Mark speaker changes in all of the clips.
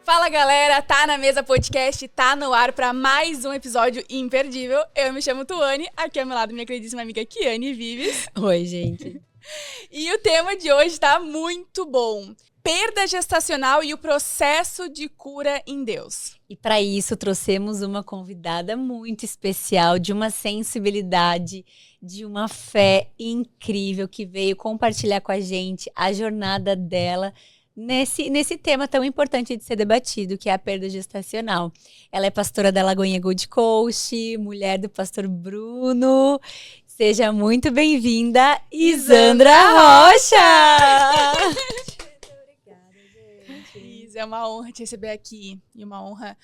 Speaker 1: Fala galera, Tá na Mesa Podcast, tá no ar para mais um episódio imperdível. Eu me chamo Tuane, aqui ao meu lado minha queridíssima amiga Kiane Vives.
Speaker 2: Oi, gente.
Speaker 1: E o tema de hoje tá muito bom. Perda gestacional e o processo de cura em Deus.
Speaker 2: E para isso trouxemos uma convidada muito especial, de uma sensibilidade, de uma fé incrível, que veio compartilhar com a gente a jornada dela nesse tema tão importante de ser debatido, que é a perda gestacional. Ela é pastora da Lagoinha Gold Coast, mulher do pastor Bruno. Seja muito bem-vinda, Isandra Rocha!
Speaker 1: É uma honra te receber aqui e uma honra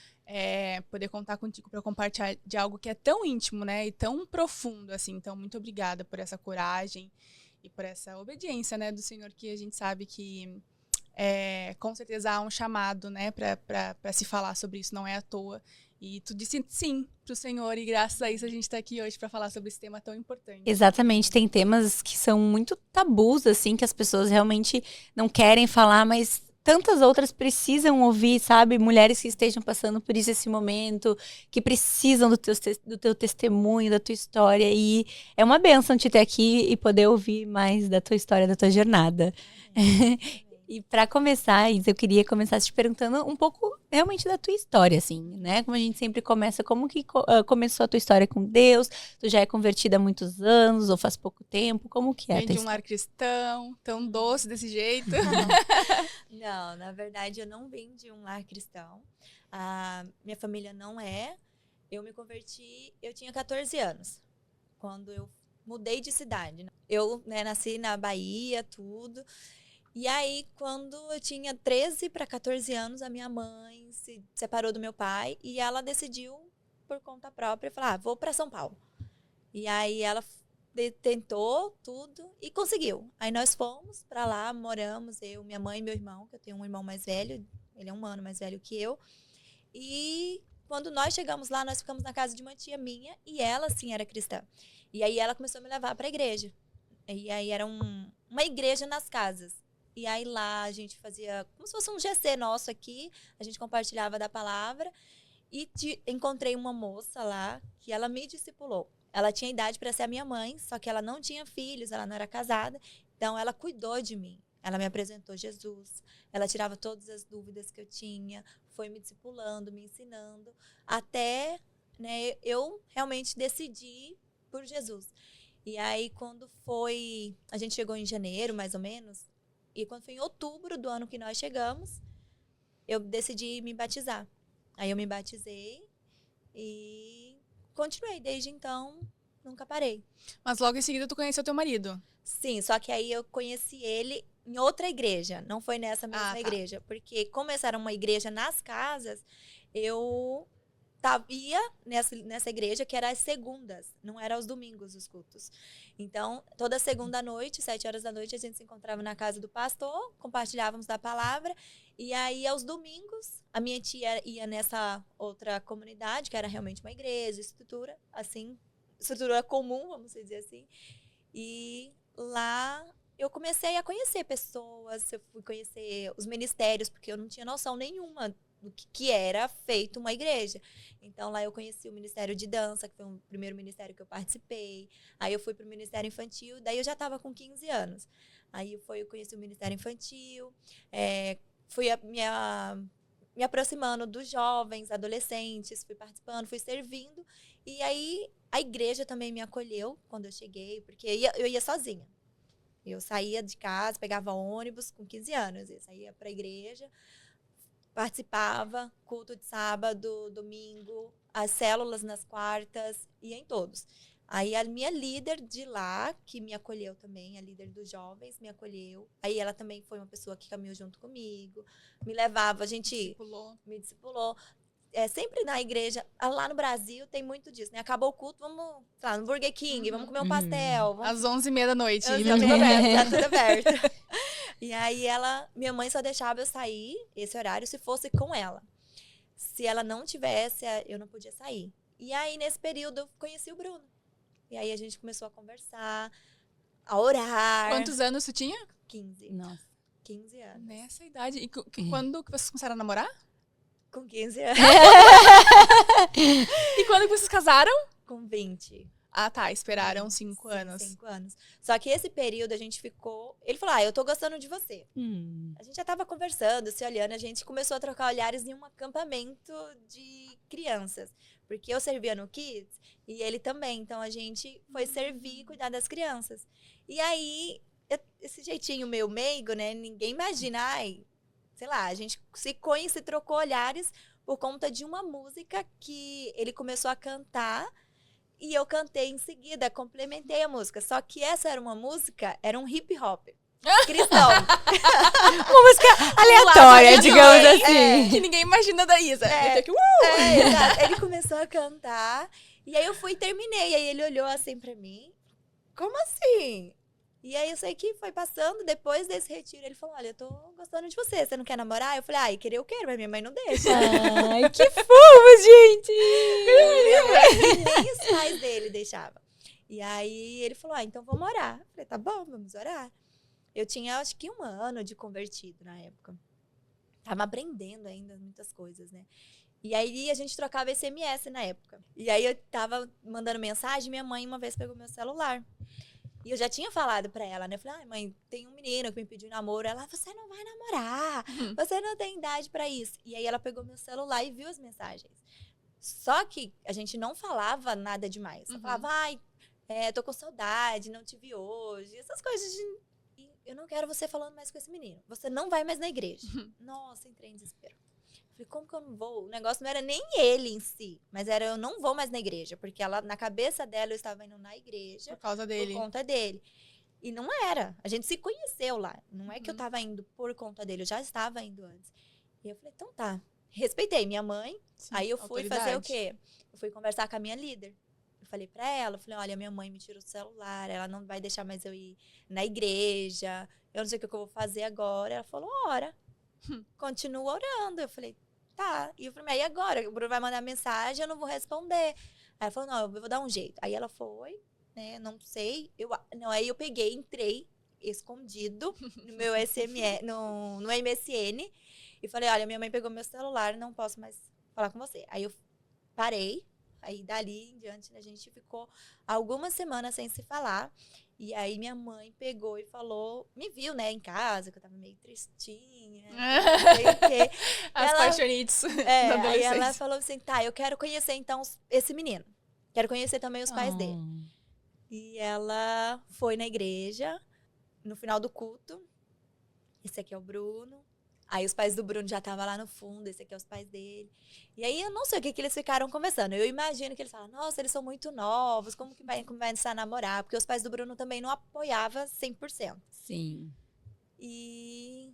Speaker 1: poder contar contigo para compartilhar de algo que é tão íntimo, né, e tão profundo, assim. Então, muito obrigada por essa coragem e por essa obediência, né, do Senhor, que a gente sabe que com certeza há um chamado, né, para se falar sobre isso, não é à toa. E tu disse sim pro Senhor e graças a isso a gente tá aqui hoje para falar sobre esse tema tão importante.
Speaker 2: Exatamente, tem temas que são muito tabus, assim, que as pessoas realmente não querem falar, mas tantas outras precisam ouvir, sabe? Mulheres que estejam passando por isso esse momento, que precisam do teu testemunho, da tua história. E é uma bênção te ter aqui e poder ouvir mais da tua história, da tua jornada. E para começar, Isa, eu queria começar te perguntando um pouco realmente da tua história, assim, né? Como a gente sempre começa, como que começou a tua história com Deus? Tu já é convertida há muitos anos ou faz pouco tempo? Como que é a
Speaker 1: Vem
Speaker 2: tua
Speaker 1: de um lar cristão, tão doce desse jeito.
Speaker 3: Não, na verdade eu não vim de um lar cristão. A minha família não é. Eu me converti, eu tinha 14 anos, quando eu mudei de cidade. Eu, nasci na Bahia, tudo. E aí, quando eu tinha 13 para 14 anos, a minha mãe se separou do meu pai e ela decidiu, por conta própria, falar, vou para São Paulo. E aí ela tentou tudo e conseguiu. Aí nós fomos para lá, moramos, eu, minha mãe e meu irmão, que eu tenho um irmão mais velho, ele é 1 ano mais velho que eu. E quando nós chegamos lá, nós ficamos na casa de uma tia minha e ela, sim, era cristã. E aí ela começou a me levar para a igreja. E aí era uma igreja nas casas. E aí lá a gente fazia como se fosse um GC nosso aqui, a gente compartilhava da palavra. E encontrei uma moça lá que ela me discipulou. Ela tinha idade para ser a minha mãe, só que ela não tinha filhos, ela não era casada. Então, ela cuidou de mim. Ela me apresentou Jesus. Ela tirava todas as dúvidas que eu tinha. Foi me discipulando, me ensinando. Até eu realmente decidi por Jesus. E aí, quando foi... A gente chegou em janeiro, mais ou menos. E quando foi em outubro do ano que nós chegamos, eu decidi me batizar. Aí eu me batizei e continuei. Desde então, nunca parei.
Speaker 1: Mas logo em seguida tu conheceu teu marido.
Speaker 3: Sim, só que aí eu conheci ele em outra igreja. Não foi nessa mesma igreja. Porque como essa era uma igreja nas casas, eu ia nessa igreja que era às segundas. Não era aos domingos os cultos. Então, toda segunda noite, 7 horas da noite, a gente se encontrava na casa do pastor, compartilhávamos da palavra. E aí, aos domingos, a minha tia ia nessa outra comunidade, que era realmente uma igreja, estrutura comum, vamos dizer assim. E lá eu comecei a conhecer pessoas, eu fui conhecer os ministérios, porque eu não tinha noção nenhuma do que era feito uma igreja. Então, lá eu conheci o Ministério de Dança, que foi o primeiro ministério que eu participei. Aí eu fui para o Ministério Infantil, daí eu já estava com 15 anos. Aí eu conheci o Ministério Infantil, fui me aproximando dos jovens, adolescentes, fui participando, fui servindo. E aí a igreja também me acolheu quando eu cheguei, porque eu ia sozinha. Eu saía de casa, pegava ônibus com 15 anos, eu saía para a igreja, participava, culto de sábado, domingo, as células nas quartas, ia em todos. Aí a minha líder de lá, que me acolheu também, a líder dos jovens, me acolheu. Aí ela também foi uma pessoa que caminhou junto comigo, me levava, a gente me discipulou. Sempre na igreja, lá no Brasil tem muito disso, né? Acabou o culto, vamos, sei lá, no Burger King, vamos comer um pastel.
Speaker 1: Às 11h30 da noite.
Speaker 3: Tá tudo aberto. E aí minha mãe só deixava eu sair, esse horário, se fosse com ela. Se ela não tivesse, eu não podia sair. E aí, nesse período, eu conheci o Bruno. E aí, a gente começou a conversar, a orar.
Speaker 1: Quantos anos tu tinha?
Speaker 3: 15.
Speaker 2: Nossa.
Speaker 3: 15 anos.
Speaker 1: Nessa idade. E quando que vocês começaram a namorar?
Speaker 3: Com 15 anos.
Speaker 1: E quando que vocês casaram?
Speaker 3: Com 20.
Speaker 1: Ah, tá. Esperaram 5 anos.
Speaker 3: 5 anos. Só que esse período a gente ficou... Ele falou, eu tô gostando de você. A gente já tava conversando, se olhando. A gente começou a trocar olhares em um acampamento de crianças. Porque eu servia no Kids e ele também. Então, a gente foi servir e cuidar das crianças. E aí, esse jeitinho meio meigo, né? Ninguém imagina, sei lá, a gente se trocou olhares por conta de uma música que ele começou a cantar. E eu cantei em seguida, complementei a música. Só que essa era uma música, era um hip hop cristão.
Speaker 2: Uma música aleatória, digamos assim.
Speaker 1: Que ninguém imagina da Isa.
Speaker 3: Exato. Ele começou a cantar. E aí eu fui e terminei. Aí ele olhou assim pra mim. Como assim? E aí eu sei que foi passando. Depois desse retiro, ele falou, olha, eu tô gostando de você. Você não quer namorar? Eu falei, querer eu quero, mas minha mãe não deixa.
Speaker 2: Ai, que fofo, gente!
Speaker 3: E nem os pais dele deixavam. E aí ele falou, então vamos orar. Eu falei, tá bom, vamos orar. Eu tinha, acho que 1 ano de convertido na época. Tava aprendendo ainda muitas coisas, né? E aí a gente trocava SMS na época. E aí eu tava mandando mensagem, minha mãe uma vez pegou meu celular. E eu já tinha falado pra ela, né? Eu falei, mãe, tem um menino que me pediu namoro. Ela, você não vai namorar. Você não tem idade pra isso. E aí ela pegou meu celular e viu as mensagens. Só que a gente não falava nada demais. Eu falava, tô com saudade, não te vi hoje. Essas coisas de... Eu não quero você falando mais com esse menino. Você não vai mais na igreja. Nossa, entrei em desespero. Falei, como que eu não vou? O negócio não era nem ele em si, mas era eu não vou mais na igreja. Porque ela, na cabeça dela, eu estava indo na igreja.
Speaker 1: Por causa dele.
Speaker 3: Por conta dele. E não era. A gente se conheceu lá. Não é que eu estava indo por conta dele. Eu já estava indo antes. E eu falei, então tá. Respeitei minha mãe.
Speaker 1: Sim,
Speaker 3: aí eu fui fazer o quê? Eu fui conversar com a minha líder. Eu falei pra ela, olha, minha mãe me tirou o celular, ela não vai deixar mais eu ir na igreja, eu não sei o que eu vou fazer agora. Ela falou, ora, continua orando. Eu falei, tá. E eu falei, e agora? O Bruno vai mandar mensagem, eu não vou responder. Aí ela falou, não, eu vou dar um jeito. Aí ela foi, né, não sei. Aí eu peguei, entrei escondido no meu SMS, no MSN, e falei, olha, minha mãe pegou meu celular, não posso mais falar com você. Aí eu parei. Aí, dali em diante, a gente ficou algumas semanas sem se falar. E aí, minha mãe pegou e falou... Me viu, né, em casa, que eu tava meio tristinha. Não sei o quê.
Speaker 1: As paixonites da adolescência.
Speaker 3: Aí ela falou assim, tá, eu quero conhecer, então, esse menino. Quero conhecer também os pais dele. E ela foi na igreja, no final do culto. Esse aqui é o Bruno. Aí os pais do Bruno já estavam lá no fundo, esse aqui é os pais dele. E aí eu não sei o que eles ficaram conversando. Eu imagino que eles falam, nossa, eles são muito novos, como vai começar a namorar? Porque os pais do Bruno também não apoiavam 100%.
Speaker 2: Sim.
Speaker 3: E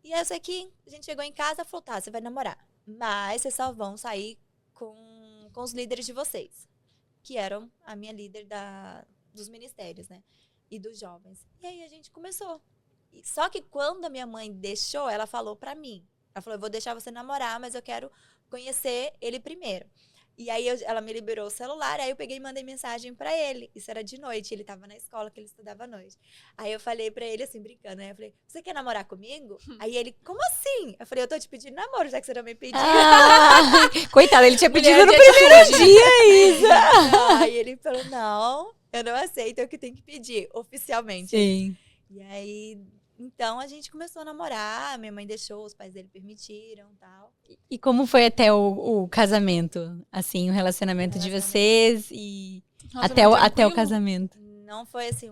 Speaker 3: eu sei que a gente chegou em casa e falou, tá, você vai namorar. Mas vocês só vão sair com os líderes de vocês. Que eram a minha líder dos ministérios, né? E dos jovens. E aí a gente começou. Só que quando a minha mãe deixou, ela falou pra mim. Ela falou, eu vou deixar você namorar, mas eu quero conhecer ele primeiro. E aí ela me liberou o celular, aí eu peguei e mandei mensagem pra ele. Isso era de noite, ele tava na escola, que ele estudava à noite. Aí eu falei pra ele assim, brincando, né? Eu falei, você quer namorar comigo? Aí ele, como assim? Eu falei, eu tô te pedindo namoro, já que você não me pediu.
Speaker 2: Coitado, ele tinha pedido no primeiro dia, Isa.
Speaker 3: Aí ele falou, não, eu não aceito, eu que tenho que pedir, oficialmente.
Speaker 2: Sim.
Speaker 3: E aí... Então, a gente começou a namorar, minha mãe deixou, os pais dele permitiram e tal.
Speaker 2: E como foi até o casamento? Assim, o relacionamento de vocês e até o casamento?
Speaker 3: Não foi, assim,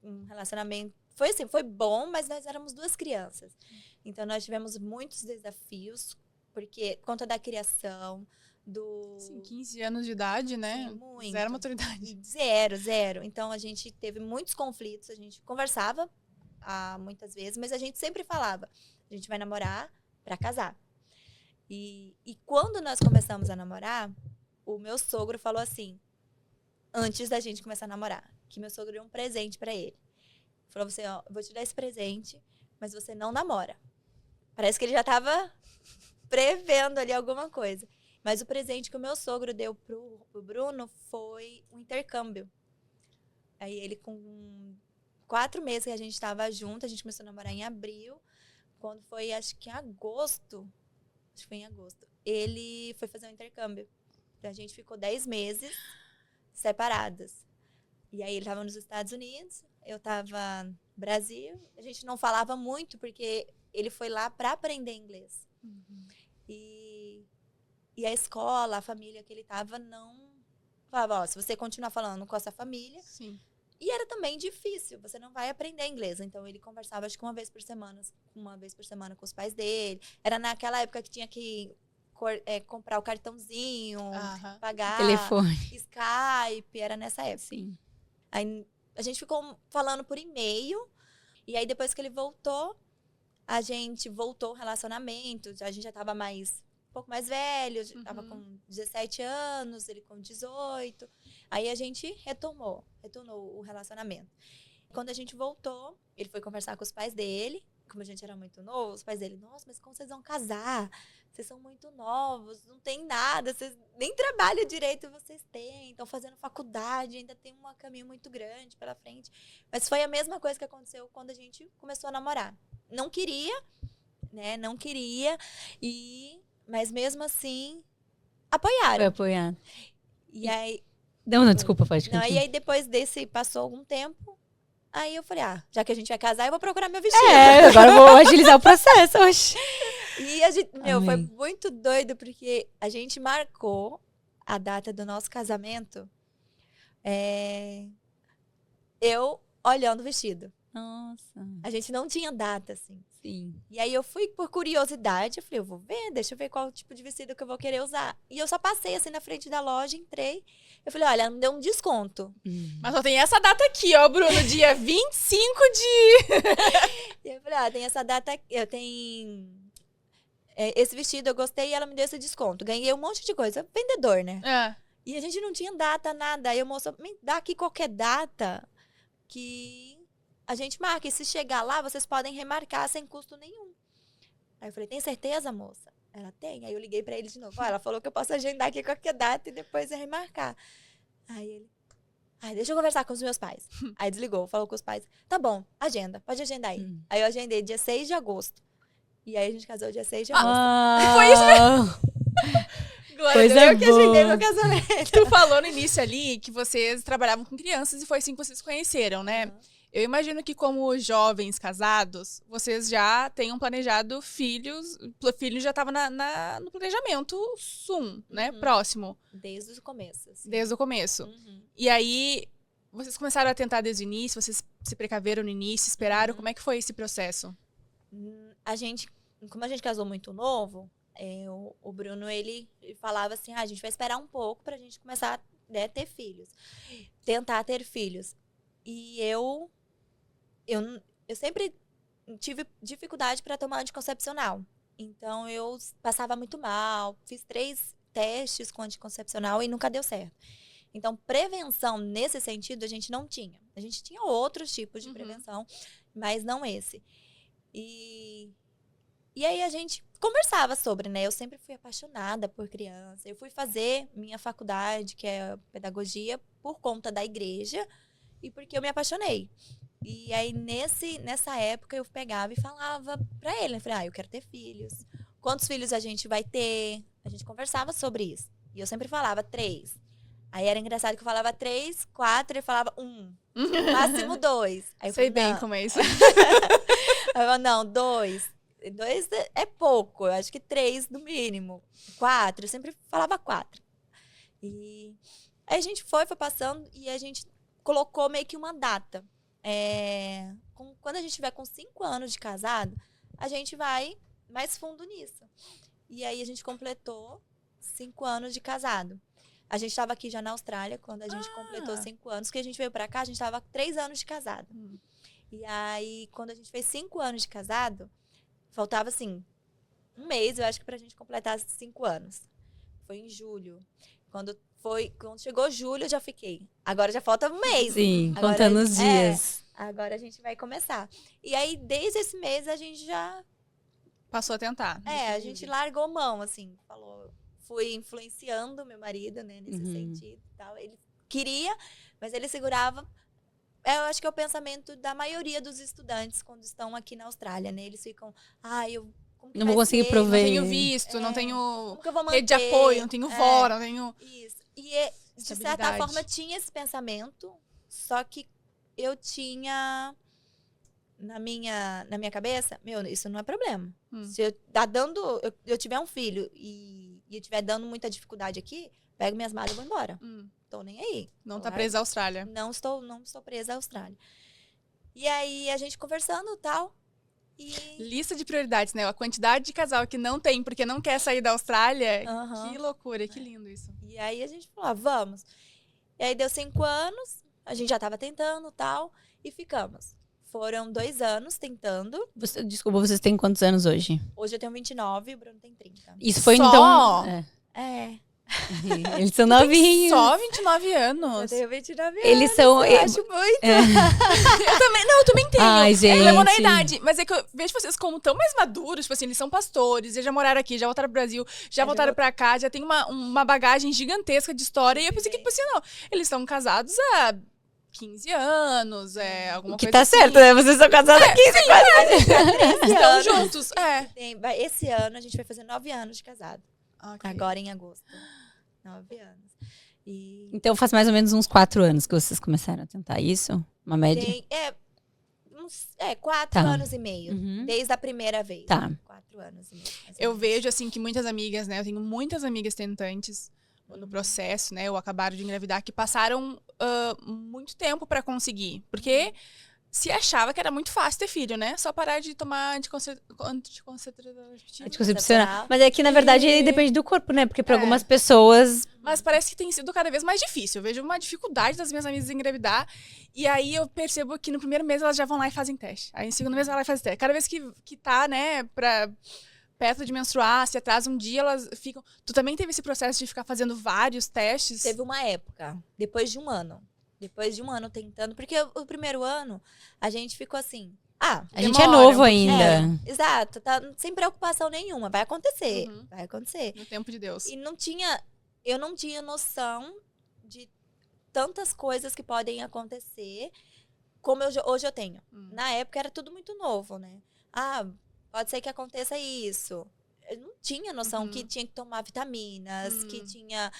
Speaker 3: um relacionamento... Foi assim, foi bom, mas nós éramos 2 crianças. Então, nós tivemos muitos desafios, porque por conta da criação,
Speaker 1: Sim, 15 anos de idade, né?
Speaker 3: Sim, muito.
Speaker 1: Zero maturidade.
Speaker 3: Zero. Então, a gente teve muitos conflitos, a gente conversava, muitas vezes, mas a gente sempre falava, a gente vai namorar pra casar. E quando nós começamos a namorar, o meu sogro falou assim, antes da gente começar a namorar, que meu sogro deu um presente pra ele. Falou assim, ó, eu vou te dar esse presente, mas você não namora. Parece que ele já tava prevendo ali alguma coisa. Mas o presente que o meu sogro deu pro Bruno foi um intercâmbio. Aí ele com 4 meses que a gente estava junto, a gente começou a namorar em abril. Quando foi, acho que em agosto, acho que foi em agosto, ele foi fazer um intercâmbio. Então, a gente ficou 10 meses separadas. E aí, ele estava nos Estados Unidos, eu estava no Brasil. A gente não falava muito, porque ele foi lá para aprender inglês. E a escola, a família que ele estava, não... Falava, ó, se você continuar falando com essa família...
Speaker 1: Sim.
Speaker 3: E era também difícil, você não vai aprender inglês. Então, ele conversava, acho que uma vez por semana com os pais dele. Era naquela época que tinha que comprar o cartãozinho, pagar...
Speaker 2: Telefone.
Speaker 3: Skype, era nessa época.
Speaker 2: Sim.
Speaker 3: Aí, a gente ficou falando por e-mail. E aí, depois que ele voltou, a gente voltou ao relacionamento. A gente já estava um pouco mais velho. Estava com 17 anos, ele com 18. Aí, a gente retornou o relacionamento. Quando a gente voltou, ele foi conversar com os pais dele. Como a gente era muito novo, os pais dele, nossa, mas como vocês vão casar? Vocês são muito novos, não tem nada, vocês nem trabalho direito vocês têm, estão fazendo faculdade, ainda tem um caminho muito grande pela frente. Mas foi a mesma coisa que aconteceu quando a gente começou a namorar. Não queria, né? Não queria, mas mesmo assim, apoiaram.
Speaker 2: Foi apoiado.
Speaker 3: E aí...
Speaker 2: Não, desculpa, pode
Speaker 3: não,
Speaker 2: continuar.
Speaker 3: e aí depois passou algum tempo, aí eu falei, já que a gente vai casar, eu vou procurar meu vestido.
Speaker 2: Agora eu vou agilizar o processo, oxe.
Speaker 3: E a gente, foi muito doido, porque a gente marcou a data do nosso casamento, eu olhando o vestido.
Speaker 2: Nossa.
Speaker 3: A gente não tinha data, assim.
Speaker 2: Sim.
Speaker 3: E aí eu fui por curiosidade, eu falei, eu vou ver, deixa eu ver qual tipo de vestido que eu vou querer usar. E eu só passei assim na frente da loja, entrei. Eu falei, olha, me deu um desconto.
Speaker 1: Mas só tem essa data aqui, ó, Bruno, dia 25 de...
Speaker 3: E eu falei, tem essa data aqui, eu tenho... esse vestido eu gostei e ela me deu esse desconto. Ganhei um monte de coisa. Vendedor, né? E a gente não tinha data, nada. Aí eu, moça, me dá aqui qualquer data que a gente marca. E se chegar lá, vocês podem remarcar sem custo nenhum. Aí eu falei, tem certeza, moça? Ela tem. Aí eu liguei pra ele de novo. Ela falou que eu posso agendar aqui qualquer data e depois remarcar. Aí ele... deixa eu conversar com os meus pais. Aí desligou, falou com os pais. Tá bom, agenda, pode agendar aí. Aí eu agendei dia 6 de agosto. E aí a gente casou dia 6 de agosto.
Speaker 1: E foi isso mesmo.
Speaker 2: Coisa
Speaker 3: eu que agendei meu casamento.
Speaker 1: Tu falou no início ali que vocês trabalhavam com crianças e foi assim que vocês se conheceram, né? Eu imagino que como jovens casados, vocês já tenham planejado filhos. O filho já estava no planejamento né? Próximo.
Speaker 3: Desde o começo. Assim.
Speaker 1: Desde o começo. E aí, vocês começaram a tentar desde o início? Vocês se precaveram no início? Esperaram? Como é que foi esse processo?
Speaker 3: Como a gente casou muito novo, o Bruno, ele falava assim, a gente vai esperar um pouco pra gente começar a ter filhos. Tentar ter filhos. E eu sempre tive dificuldade para tomar anticoncepcional. Então, eu passava muito mal. Fiz 3 testes com anticoncepcional e nunca deu certo. Então, prevenção nesse sentido, a gente não tinha. A gente tinha outros tipos de prevenção, mas não esse. E aí, a gente conversava sobre, né? Eu sempre fui apaixonada por criança. Eu fui fazer minha faculdade, que é pedagogia, por conta da igreja e porque eu me apaixonei. E aí, nessa época, eu pegava e falava pra ele. Eu falei, eu quero ter filhos. Quantos filhos a gente vai ter? A gente conversava sobre isso. E eu sempre falava 3. Aí era engraçado que eu falava 3, 4, ele falava 1. Máximo 2. Aí eu
Speaker 1: Sei
Speaker 3: falei,
Speaker 1: bem como é isso.
Speaker 3: Aí eu falava, não, 2. 2 é pouco. Eu acho que 3 no mínimo. 4. Eu sempre falava 4. E aí a gente foi passando e a gente colocou meio que uma data. Quando a gente tiver com 5 anos de casado, a gente vai mais fundo nisso. E aí a gente completou 5 anos de casado. A gente estava aqui já na Austrália, quando a gente completou 5 anos, que a gente veio pra cá, a gente estava 3 anos de casado. E aí, quando a gente fez 5 anos de casado, faltava assim, 1 mês, eu acho que pra gente completar 5 anos. Foi em julho. Quando chegou julho, eu já fiquei. Agora já falta 1 mês.
Speaker 2: Sim,
Speaker 3: agora,
Speaker 2: contando os dias.
Speaker 3: Agora a gente vai começar. E aí, desde esse mês, a gente já...
Speaker 1: Passou a tentar.
Speaker 3: a gente largou mão, assim, falou... Fui influenciando meu marido, né, nesse sentido e tal. Ele queria, mas ele segurava. Eu acho que é o pensamento da maioria dos estudantes quando estão aqui na Austrália, né? Eles ficam, como que
Speaker 2: Não
Speaker 3: vai
Speaker 2: vou conseguir
Speaker 3: ser,
Speaker 2: prover.
Speaker 1: Não tenho visto, não tenho
Speaker 3: como que eu vou manter.
Speaker 1: rede de apoio, não tenho fora, não tenho...
Speaker 3: Isso. E, de certa
Speaker 1: Estabilidade.
Speaker 3: forma, tinha esse pensamento, só que eu tinha na minha cabeça, isso não é problema. Se eu tiver um filho e eu estiver dando muita dificuldade aqui, pego minhas malas e vou embora. Tô nem aí.
Speaker 1: Não tá presa à Austrália.
Speaker 3: Não estou presa à Austrália. E aí, a gente conversando e tal.
Speaker 1: Lista de prioridades, né? A quantidade de casal que não tem porque não quer sair da Austrália. Que loucura, que lindo isso.
Speaker 3: E aí, a gente falou, vamos. E aí, deu 5 anos, a gente já tava tentando e tal, e ficamos. Foram 2 anos tentando.
Speaker 2: Desculpa, vocês têm quantos anos hoje?
Speaker 3: Hoje eu tenho 29 e o Bruno tem 30.
Speaker 2: Isso foi
Speaker 1: Só?
Speaker 2: então... Eles são novinhos.
Speaker 1: Só 29 anos.
Speaker 3: Eu tenho 29 anos.
Speaker 2: Eles são...
Speaker 3: Eu acho muito.
Speaker 1: Eu também tenho.
Speaker 2: Ai, gente.
Speaker 1: Eu lembro na idade. Mas é que eu vejo vocês como tão mais maduros. Tipo assim, eles são pastores, eles já moraram aqui, já voltaram pro Brasil, já voltaram pra cá, já tem uma bagagem gigantesca de história. E eu pensei que, tipo assim, não. Eles estão casados há 15 anos, alguma
Speaker 2: Que
Speaker 1: coisa
Speaker 2: tá
Speaker 1: assim.
Speaker 2: certo, né? Vocês são casados há 15 quase.
Speaker 1: Estão juntos.
Speaker 3: Esse ano a gente vai fazer 9 anos de casado.
Speaker 1: Okay.
Speaker 3: Agora em agosto. 9 anos.
Speaker 2: Então faz mais ou menos uns 4 anos que vocês começaram a tentar isso? Uma média?
Speaker 3: 4 anos e meio. Desde a primeira vez.
Speaker 2: Tá.
Speaker 3: 4 anos e meio.
Speaker 1: Eu vejo, assim, que muitas amigas, né? Eu tenho muitas amigas tentantes no processo, né? Ou acabaram de engravidar, que passaram muito tempo pra conseguir. Porque se achava que era muito fácil ter filho, né? Só parar de tomar
Speaker 2: anticoncepcional. Mas é que, na verdade, depende do corpo, né? Porque pra algumas pessoas...
Speaker 1: Mas parece que tem sido cada vez mais difícil. Eu vejo uma dificuldade das minhas amigas em engravidar. E aí eu percebo que no primeiro mês elas já vão lá e fazem teste. Aí no segundo mês ela vai fazer teste. Cada vez que tá, né, perto de menstruar, se atrasa um dia, elas ficam... Tu também teve esse processo de ficar fazendo vários testes?
Speaker 3: Teve uma época, depois de um ano tentando, porque o primeiro ano a gente ficou assim,
Speaker 2: a gente é novo ainda.
Speaker 3: Exato, tá sem preocupação nenhuma, vai acontecer, vai acontecer.
Speaker 1: No tempo de Deus.
Speaker 3: E eu não tinha noção de tantas coisas que podem acontecer como hoje eu tenho. Na época era tudo muito novo, né? Pode ser que aconteça isso. Eu não tinha noção que tinha que tomar vitaminas, que tinha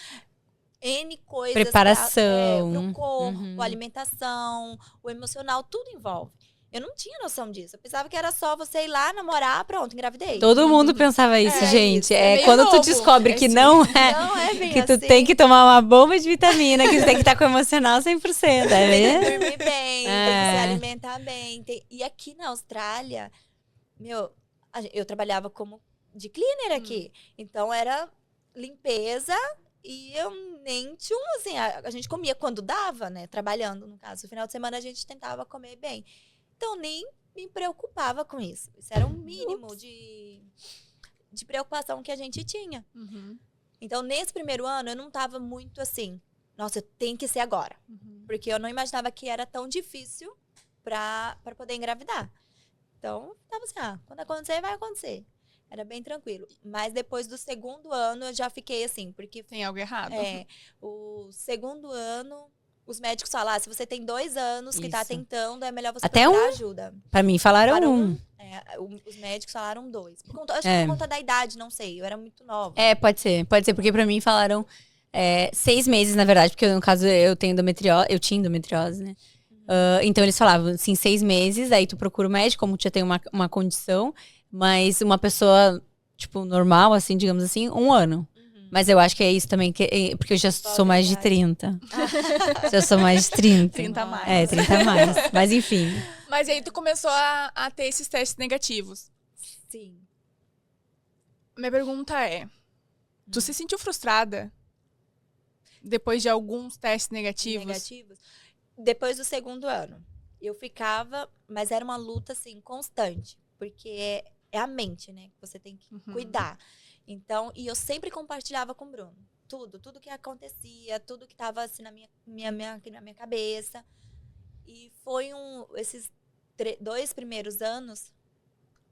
Speaker 3: N coisas.
Speaker 2: Preparação.
Speaker 3: Pro corpo, alimentação, o emocional, tudo envolve. Eu não tinha noção disso. Eu pensava que era só você ir lá, namorar, pronto, engravidei.
Speaker 2: Todo mundo pensava isso, gente.
Speaker 3: Isso.
Speaker 2: É quando tu descobre que não é.
Speaker 3: Não é bem
Speaker 2: que tu
Speaker 3: assim.
Speaker 2: tem que tomar uma bomba de vitamina, que tu tem que estar com o emocional 100%.
Speaker 3: Tem que dormir bem, tem que se alimentar bem. E aqui na Austrália, eu trabalhava como de cleaner aqui. Então era limpeza. E eu nem tinha assim, a gente comia quando dava, né? Trabalhando, no caso. No final de semana a gente tentava comer bem. Então, nem me preocupava com isso. Isso era um mínimo de preocupação que a gente tinha. Então, nesse primeiro ano, eu não tava muito assim, nossa, tem que ser agora. Porque eu não imaginava que era tão difícil pra poder engravidar. Então, tava assim, quando acontecer, vai acontecer. Era bem tranquilo. Mas depois do segundo ano, eu já fiquei assim, porque...
Speaker 1: Tem algo errado.
Speaker 3: O segundo ano, os médicos falaram, se você tem 2 anos que tá tentando, é melhor você
Speaker 2: até
Speaker 3: procurar ajuda.
Speaker 2: Pra mim, falaram
Speaker 3: 1. Os médicos falaram 2. Acho que por conta da idade, não sei. Eu era muito nova.
Speaker 2: Pode ser. Pode ser, porque pra mim falaram 6 meses, na verdade. Porque, no caso, eu tinha endometriose, né? Então, eles falavam, assim, 6 meses. Aí tu procura o médico, como tu já tem uma condição... Mas uma pessoa, tipo, normal, assim, digamos assim, 1 ano. Mas eu acho que é isso também, porque eu já sou mais de 30. Já sou mais de 30.
Speaker 1: 30 a mais.
Speaker 2: 30 a mais. Mas enfim.
Speaker 1: Mas aí tu começou a ter esses testes negativos.
Speaker 3: Sim.
Speaker 1: Minha pergunta é, tu se sentiu frustrada depois de alguns testes negativos?
Speaker 3: Depois do segundo ano. Eu ficava, mas era uma luta, assim, constante. Porque é a mente, né? Que você tem que cuidar. Então, e eu sempre compartilhava com o Bruno. Tudo que acontecia, tudo que estava assim na minha cabeça. E foi esses 2 primeiros anos,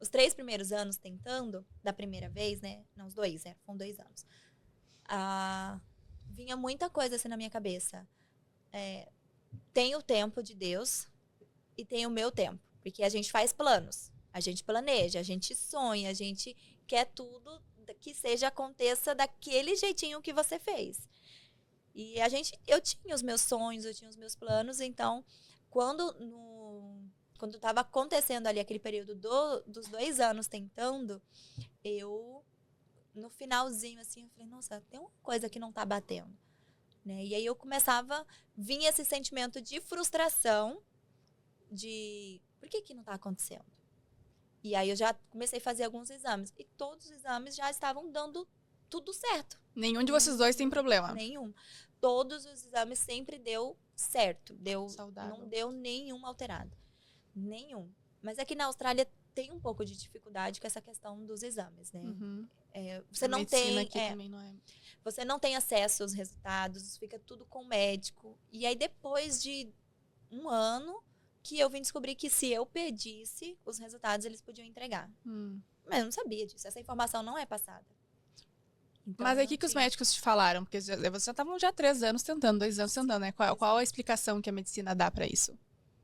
Speaker 3: os 3 primeiros anos tentando, da primeira vez, né? Não, os 2, foram 2 anos. Vinha muita coisa assim na minha cabeça. Tem o tempo de Deus e tem o meu tempo. Porque a gente faz planos. A gente planeja, a gente sonha, a gente quer tudo que aconteça daquele jeitinho que você fez. E eu tinha os meus sonhos, eu tinha os meus planos, então, quando estava acontecendo ali aquele período dos 2 anos tentando, no finalzinho, assim, eu falei, nossa, tem uma coisa que não tá batendo. Né? E aí vinha esse sentimento de frustração, de por que não tá acontecendo? E aí eu já comecei a fazer alguns exames. E todos os exames já estavam dando tudo certo.
Speaker 1: Nenhum de vocês dois tem problema?
Speaker 3: Nenhum. Todos os exames sempre deu certo.
Speaker 1: Saudável.
Speaker 3: Não deu nenhum alterado. Nenhum. Mas aqui na Austrália tem um pouco de dificuldade com essa questão dos exames, né?
Speaker 1: Uhum.
Speaker 3: Você não tem...
Speaker 1: aqui também não é...
Speaker 3: Você não tem acesso aos resultados, fica tudo com o médico. E aí, depois de 1 ano, que eu vim descobrir que se eu pedisse os resultados, eles podiam entregar. Mas eu não sabia disso. Essa informação não é passada. Então,
Speaker 1: mas aí o que os médicos te falaram? Porque vocês já estavam 3 anos tentando, 2 anos tentando, né? Qual a explicação que a medicina dá pra isso?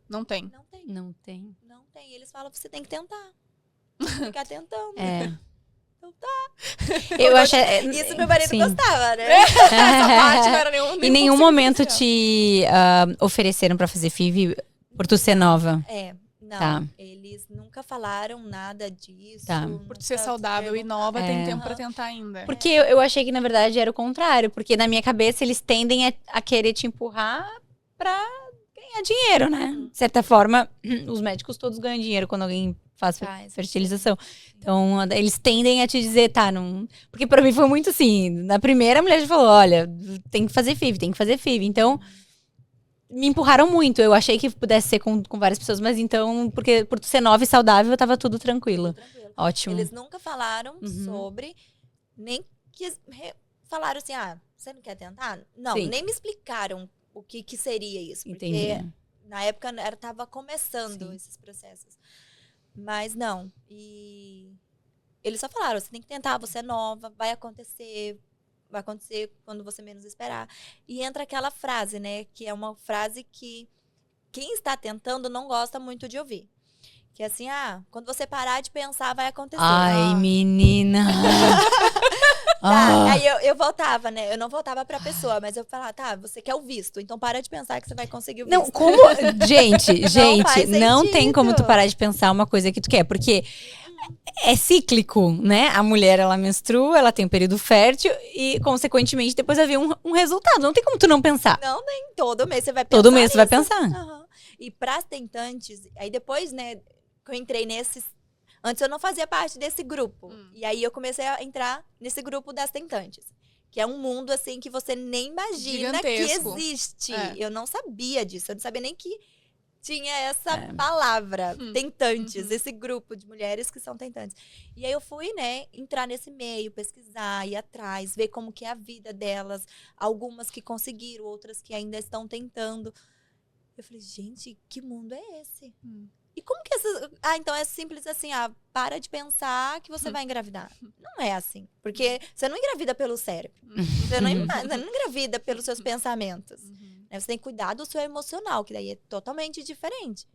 Speaker 1: Não tem.
Speaker 3: Não tem.
Speaker 2: Não tem.
Speaker 3: Não tem. Eles falam, você tem que tentar. Ficar tentando. Então tá.
Speaker 2: Eu acho...
Speaker 3: Isso meu marido
Speaker 2: sim.
Speaker 3: gostava, né?
Speaker 1: Essa parte não era nenhum...
Speaker 2: Em nenhum momento te ofereceram pra fazer FIV por tu ser nova?
Speaker 3: Não.
Speaker 2: Tá.
Speaker 3: Eles nunca falaram nada disso.
Speaker 2: Tá.
Speaker 1: Por tu ser saudável e nova, tem tempo pra tentar ainda.
Speaker 2: Porque eu achei que, na verdade, era o contrário. Porque na minha cabeça, eles tendem a querer te empurrar pra ganhar dinheiro, né? De certa forma, os médicos todos ganham dinheiro quando alguém faz fertilização. Então, eles tendem a te dizer, tá, não... Porque pra mim foi muito assim, na primeira a mulher já falou, olha, tem que fazer FIV, tem que fazer FIV. Então, me empurraram muito. Eu achei que pudesse ser com várias pessoas, mas então, porque por ser nova e saudável, tava tudo tranquilo. Ótimo.
Speaker 3: Eles nunca falaram sobre, nem falaram assim, você não quer tentar? Não,
Speaker 2: Sim.
Speaker 3: nem me explicaram o que seria isso. Porque
Speaker 2: Entendi.
Speaker 3: na época tava começando esses processos. Mas não. E eles só falaram, você tem que tentar, você é nova, vai acontecer quando você menos esperar. E entra aquela frase, né? Que é uma frase que quem está tentando não gosta muito de ouvir. Que é assim, quando você parar de pensar, vai acontecer.
Speaker 2: Ai, menina!
Speaker 3: Tá, aí eu voltava, né? Eu não voltava pra pessoa, mas eu falava, tá, você quer o visto, então para de pensar que você vai conseguir o visto.
Speaker 2: Não, como... Gente, não tem como tu parar de pensar uma coisa que tu quer, porque é cíclico, né? A mulher, ela menstrua, ela tem um período fértil e, consequentemente, depois vai vir um resultado. Não tem como tu não pensar.
Speaker 3: Não, nem todo mês você vai pensar
Speaker 2: Todo mês
Speaker 3: nisso.
Speaker 2: tu vai pensar.
Speaker 3: Uhum. E pras tentantes, aí depois, né, que eu entrei nesses... Antes eu não fazia parte desse grupo. E aí eu comecei a entrar nesse grupo das tentantes. Que é um mundo, assim, que você nem imagina
Speaker 1: gigantesco.
Speaker 3: que existe. Eu não sabia disso. Eu não sabia nem que tinha essa palavra, tentantes. Esse grupo de mulheres que são tentantes. E aí eu fui, né, entrar nesse meio, pesquisar, ir atrás, ver como que é a vida delas. Algumas que conseguiram, outras que ainda estão tentando. Eu falei, gente, que mundo é esse? E como que essas... então é simples assim, para de pensar que você vai engravidar. Não é assim. Porque você não engravida pelo cérebro. Você não engravida pelos seus pensamentos. Né? Você tem que cuidar do seu emocional, que daí é totalmente diferente.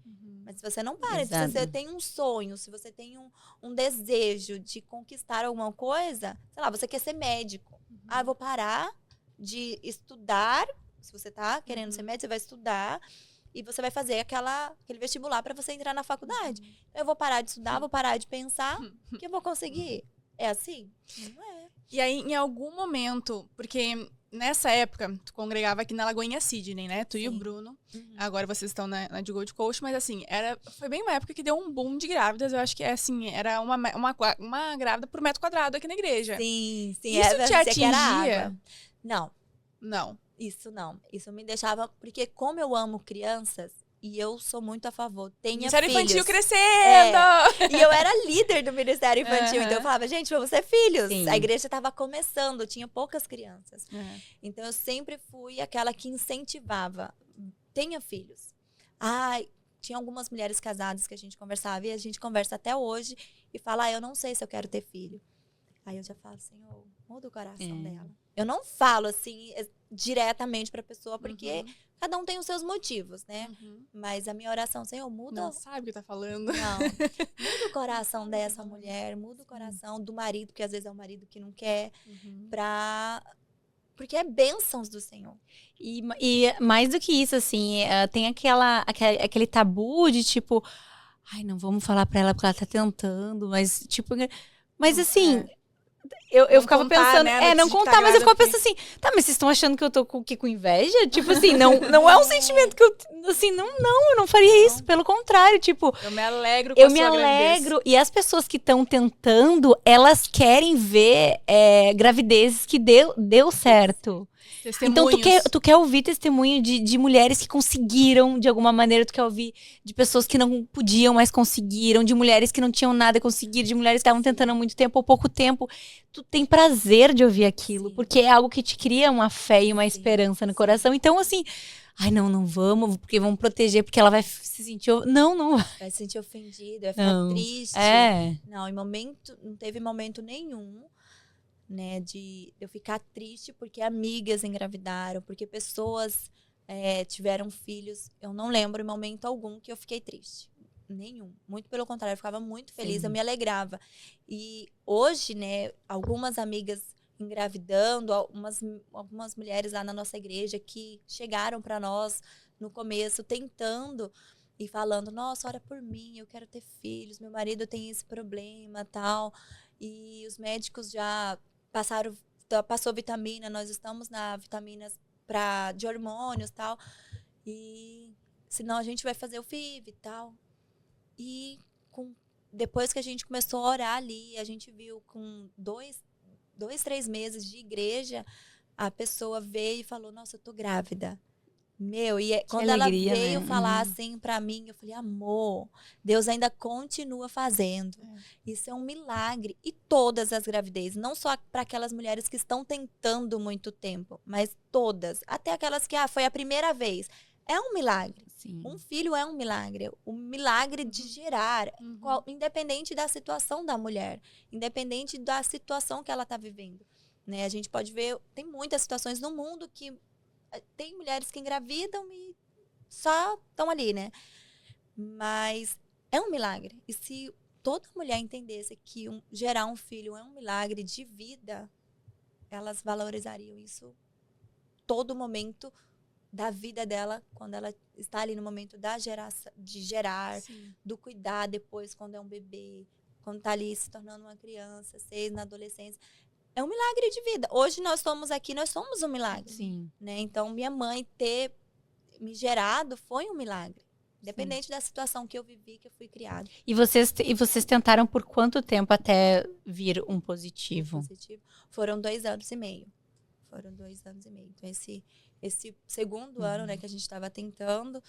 Speaker 3: Mas se você não para, se você tem um sonho, se você tem um desejo de conquistar alguma coisa, sei lá, você quer ser médico. Eu vou parar de estudar. Se você tá querendo ser médico, você vai estudar. E você vai fazer aquele vestibular para você entrar na faculdade. Eu vou parar de estudar, vou parar de pensar que eu vou conseguir. É assim? Não é.
Speaker 1: E aí, em algum momento, porque nessa época, tu congregava aqui na Lagoinha Sydney, né? Tu e o Bruno. Agora vocês estão na de Gold Coast, mas assim, foi bem uma época que deu um boom de grávidas. Eu acho que era uma grávida por metro quadrado aqui na igreja.
Speaker 3: Sim.
Speaker 1: Isso te atingia?
Speaker 3: Não. Isso não. Isso me deixava... Porque como eu amo crianças, e eu sou muito a favor, tenha
Speaker 1: Ministério
Speaker 3: filhos.
Speaker 1: Infantil crescendo!
Speaker 3: E eu era líder do Ministério Infantil. Então eu falava, gente, vamos ter filhos.
Speaker 2: Sim.
Speaker 3: A igreja estava começando, tinha poucas crianças. Então eu sempre fui aquela que incentivava. Tenha filhos. Tinha algumas mulheres casadas que a gente conversava, e a gente conversa até hoje, e fala, eu não sei se eu quero ter filho. Aí eu já falo, Senhor, muda o coração dela. Eu não falo assim... diretamente pra pessoa, porque cada um tem os seus motivos, né? Mas a minha oração, Senhor, muda...
Speaker 1: Não sabe o que tá falando.
Speaker 3: Não. Muda o coração dessa mulher, muda o coração do marido, que às vezes é o marido que não quer, porque é bênçãos do Senhor.
Speaker 2: E mais do que isso, assim, tem aquele tabu de tipo, ai, não vamos falar pra ela porque ela tá tentando, mas tipo, mas assim, eu ficava
Speaker 1: contar,
Speaker 2: pensando,
Speaker 1: né,
Speaker 2: não
Speaker 1: que tá
Speaker 2: contar, mas eu ficava
Speaker 1: grávida,
Speaker 2: pensando assim, tá, mas vocês estão achando que eu tô com inveja? Tipo assim, não é um sentimento que eu, assim, eu não faria isso, pelo contrário, tipo,
Speaker 1: Eu me alegro com
Speaker 2: eu
Speaker 1: a
Speaker 2: me
Speaker 1: sua gravidez.
Speaker 2: alegro, e as pessoas que estão tentando, elas querem ver gravidezes que deu certo. Então,
Speaker 1: Testemunhos.
Speaker 2: tu quer ouvir testemunho de mulheres que conseguiram, de alguma maneira, tu quer ouvir de pessoas que não podiam, mas conseguiram, de mulheres que não tinham nada e conseguiram, de mulheres que estavam tentando há muito tempo ou pouco tempo. Tu tem prazer de ouvir aquilo, porque é algo que te cria uma fé e uma esperança no coração. Então, assim, ai, não vamos, porque vamos proteger, porque ela vai se sentir... Não.
Speaker 3: Vai se sentir ofendido, vai ficar triste. Não, não teve momento nenhum, né, de eu ficar triste porque amigas engravidaram, porque pessoas tiveram filhos. Eu não lembro em momento algum que eu fiquei triste. Nenhum. Muito pelo contrário, eu ficava muito feliz, eu me alegrava. E hoje, né, algumas amigas engravidando, algumas mulheres lá na nossa igreja que chegaram para nós no começo tentando e falando, nossa, ora por mim, eu quero ter filhos, meu marido tem esse problema, tal. E os médicos já passou vitamina, nós estamos na vitaminas de hormônios e tal, e senão a gente vai fazer o FIV e tal. E depois que a gente começou a orar ali, a gente viu com 3 meses de igreja, a pessoa veio e falou, nossa, eu tô grávida. Meu, quando alegria, ela veio falar assim pra mim, eu falei, amor, Deus ainda continua fazendo. Isso é um milagre. E todas as gravidezes, não só para aquelas mulheres que estão tentando muito tempo, mas todas, até aquelas que foi a primeira vez. É um milagre.
Speaker 2: Sim.
Speaker 3: Um filho é um milagre. O milagre de gerar, independente da situação da mulher, independente da situação que ela está vivendo. Né? A gente pode ver, tem muitas situações no mundo que tem mulheres que engravidam e só estão ali, né? Mas é um milagre. E se toda mulher entendesse que gerar um filho é um milagre de vida, elas valorizariam isso todo momento da vida dela, quando ela está ali no momento de gerar, do cuidar depois quando é um bebê, quando está ali se tornando uma criança, na adolescência. É um milagre de vida. Hoje nós estamos aqui, nós somos um milagre.
Speaker 2: Sim.
Speaker 3: Né? Então, minha mãe ter me gerado foi um milagre. Independente da situação que eu vivi, que eu fui criada.
Speaker 2: E vocês tentaram por quanto tempo até vir um positivo?
Speaker 3: Foram 2 anos e meio. Então, esse segundo ano, né, que a gente estava tentando,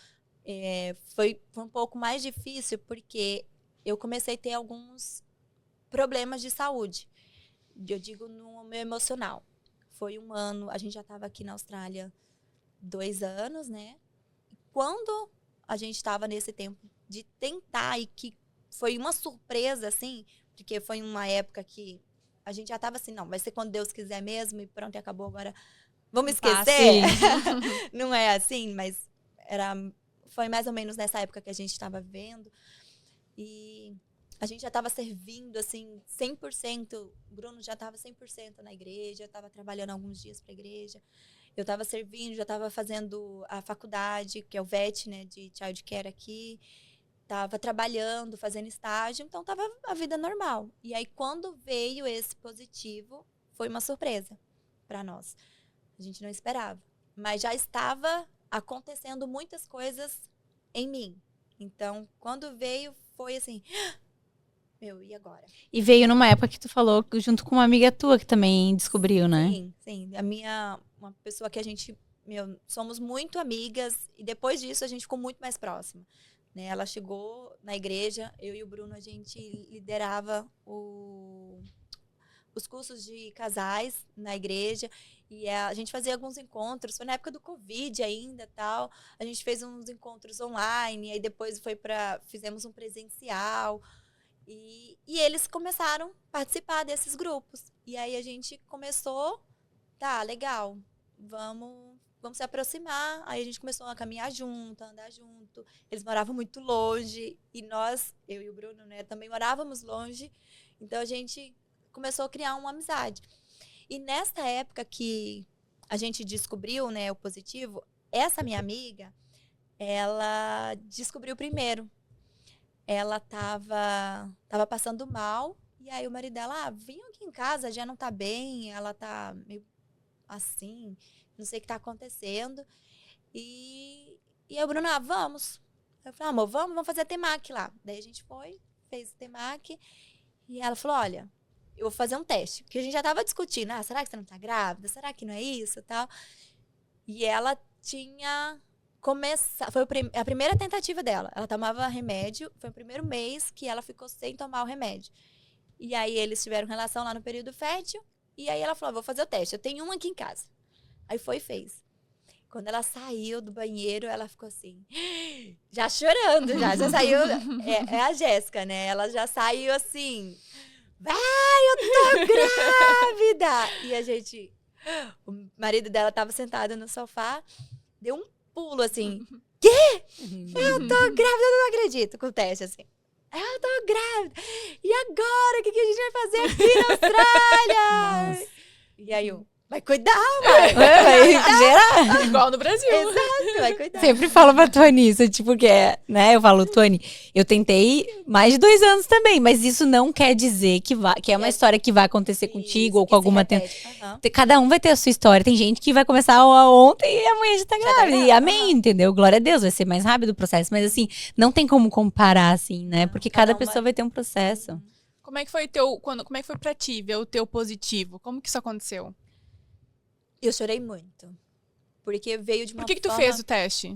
Speaker 3: foi um pouco mais difícil, porque eu comecei a ter alguns problemas de saúde. Eu digo no meu emocional. Foi 1 ano, a gente já estava aqui na Austrália 2 anos, né? E quando a gente estava nesse tempo de tentar, e que foi uma surpresa, assim, porque foi uma época que a gente já estava assim, não, vai ser quando Deus quiser mesmo, e pronto, e acabou agora. Vamos esquecer? Não é assim, mas foi mais ou menos nessa época que a gente estava vivendo. E a gente já estava servindo, assim, 100%. O Bruno já estava 100% na igreja, estava trabalhando alguns dias para a igreja. Eu estava servindo, já estava fazendo a faculdade, que é o VET, né, de childcare aqui. Estava trabalhando, fazendo estágio, então estava a vida normal. E aí, quando veio esse positivo, foi uma surpresa para nós. A gente não esperava. Mas já estava acontecendo muitas coisas em mim. Então, quando veio, foi assim... e agora?
Speaker 2: E veio numa época que tu falou junto com uma amiga tua que também descobriu, né?
Speaker 3: Sim. Uma pessoa que a gente, somos muito amigas, e depois disso a gente ficou muito mais próxima. Né? Ela chegou na igreja, eu e o Bruno, a gente liderava os cursos de casais na igreja, e a gente fazia alguns encontros, foi na época do Covid ainda, tal. A gente fez uns encontros online, aí depois fizemos um presencial. E eles começaram a participar desses grupos. E aí a gente começou, tá, legal, vamos se aproximar. Aí a gente começou a caminhar junto, a andar junto. Eles moravam muito longe e nós, eu e o Bruno, né, também morávamos longe. Então a gente começou a criar uma amizade. E nesta época que a gente descobriu, né, o positivo, essa minha amiga, ela descobriu primeiro. Ela tava passando mal, e aí o marido dela, vem aqui em casa, já não tá bem, ela tá meio assim, não sei o que tá acontecendo. E aí o Bruno, vamos. Eu falei, amor, vamos fazer a Temac lá. Daí a gente fez o Temac, e ela falou, olha, eu vou fazer um teste. Porque a gente já tava discutindo, será que você não tá grávida? Será que não é isso e tal? E ela tinha começado, foi a primeira tentativa dela. Ela tomava remédio, foi o primeiro mês que ela ficou sem tomar o remédio. E aí eles tiveram relação lá no período fértil, e aí ela falou, vou fazer o teste, eu tenho um aqui em casa. Aí foi e fez. Quando ela saiu do banheiro, ela ficou assim, já chorando, já saiu, é a Jéssica, né? Ela já saiu assim, vai, eu tô grávida! E a gente, o marido dela tava sentado no sofá, deu um pulo assim, quê? Eu tô grávida, eu não acredito, com o teste assim. Eu tô grávida! E agora, o que a gente vai fazer aqui na Austrália?
Speaker 2: Nossa.
Speaker 3: E aí eu, vai cuidar, vai
Speaker 2: Gerar.
Speaker 1: Igual no Brasil.
Speaker 3: Exato, vai cuidar.
Speaker 2: Sempre falo pra Tony isso, tipo, que né? Eu falo, Tony, eu tentei mais de 2 anos também, mas isso não quer dizer que é uma história que vai acontecer contigo ou com alguma... Cada um vai ter a sua história. Tem gente que vai começar ontem e amanhã já tá grávida. E amém, entendeu? Glória a Deus, vai ser mais rápido o processo. Mas assim, não tem como comparar, assim, né? Porque cada pessoa vai ter um processo.
Speaker 1: Como é que foi como é que foi pra ti ver o teu positivo? Como que isso aconteceu?
Speaker 3: Eu chorei muito. Porque veio de uma
Speaker 1: Por que tu
Speaker 3: forma...
Speaker 1: fez o teste?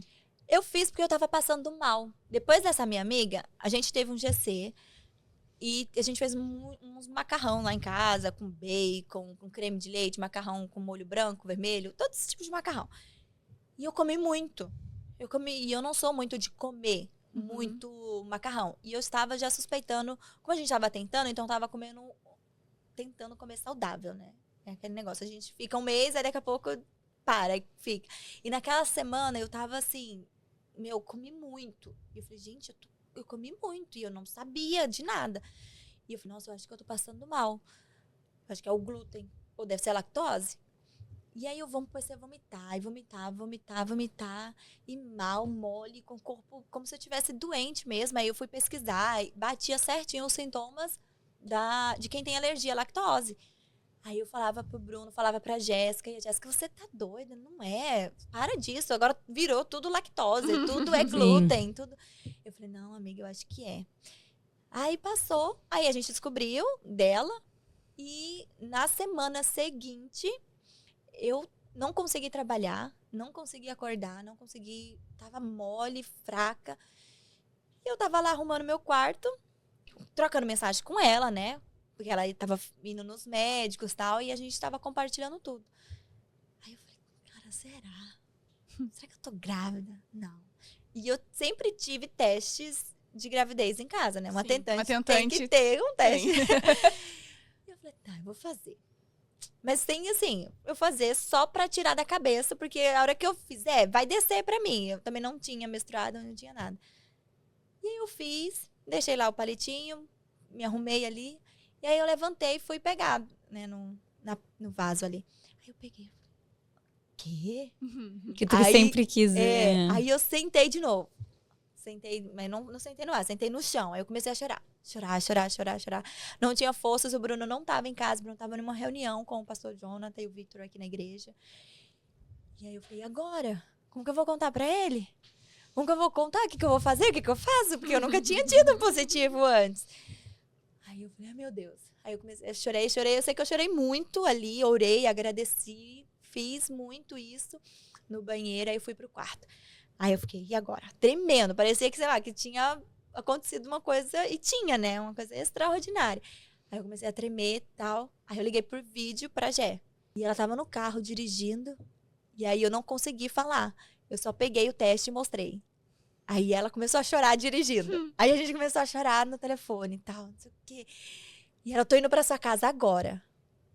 Speaker 3: Eu fiz porque eu tava passando mal. Depois dessa minha amiga, a gente teve um GC e a gente fez uns macarrão lá em casa, com bacon, com creme de leite, macarrão com molho branco, vermelho, todos esses tipos de macarrão. E eu comi muito. E eu não sou muito de comer muito macarrão. E eu estava já suspeitando, como a gente estava tentando, então eu estava tentando comer saudável, né? É aquele negócio, a gente fica um mês, aí daqui a pouco para, fica. E naquela semana eu tava assim, comi muito. E eu falei, gente, eu comi muito e eu não sabia de nada. E eu falei, nossa, eu acho que eu tô passando mal. Eu acho que é o glúten, ou deve ser a lactose. E aí eu comecei a vomitar, vomitar, e mal, mole, com o corpo como se eu estivesse doente mesmo. Aí eu fui pesquisar, e batia certinho os sintomas de quem tem alergia à lactose. Aí eu falava pro Bruno, falava pra Jéssica, e a Jéssica, você tá doida? Não é, para disso, agora virou tudo lactose, tudo é glúten, tudo. Eu falei, não, amiga, eu acho que é. Aí passou, aí a gente descobriu dela, e na semana seguinte, eu não consegui trabalhar, não consegui acordar, tava mole, fraca. E eu tava lá arrumando meu quarto, trocando mensagem com ela, né? Porque ela tava indo nos médicos e tal, e a gente tava compartilhando tudo. Aí eu falei, cara, será? Será que eu tô grávida? Não. E eu sempre tive testes de gravidez em casa, né? Uma tentante tem que ter um teste. E eu falei, tá, eu vou fazer. Mas tem assim, eu fazer só pra tirar da cabeça, porque a hora que eu fizer, vai descer pra mim. Eu também não tinha menstruado, não tinha nada. E aí eu fiz, deixei lá o palitinho, me arrumei ali. E aí eu levantei e fui pegar, né, no vaso ali. Aí eu peguei. Quê?
Speaker 2: Que tu sempre quis ver.
Speaker 3: Aí eu sentei de novo. Sentei, mas não sentei no ar, sentei no chão. Aí eu comecei a chorar. Chorar. Não tinha forças, o Bruno não estava em casa. O Bruno estava numa reunião com o pastor Jonathan e o Victor aqui na igreja. E aí eu falei, agora? Como que eu vou contar pra ele? Como que eu vou contar? O que eu vou fazer? O que eu faço? Porque eu nunca tinha tido um positivo antes. Aí eu falei, meu Deus. Aí eu comecei, chorei. Eu sei que eu chorei muito ali, orei, agradeci, fiz muito isso no banheiro, aí eu fui pro quarto. Aí eu fiquei, e agora? Tremendo, parecia que, sei lá, que tinha acontecido uma coisa, e tinha, né, uma coisa extraordinária. Aí eu comecei a tremer e tal, aí eu liguei por vídeo pra Jé. E ela tava no carro dirigindo, e aí eu não consegui falar. Eu só peguei o teste e mostrei. Aí ela começou a chorar dirigindo. Aí a gente começou a chorar no telefone e tal, não sei o quê. E ela, tô indo pra sua casa agora.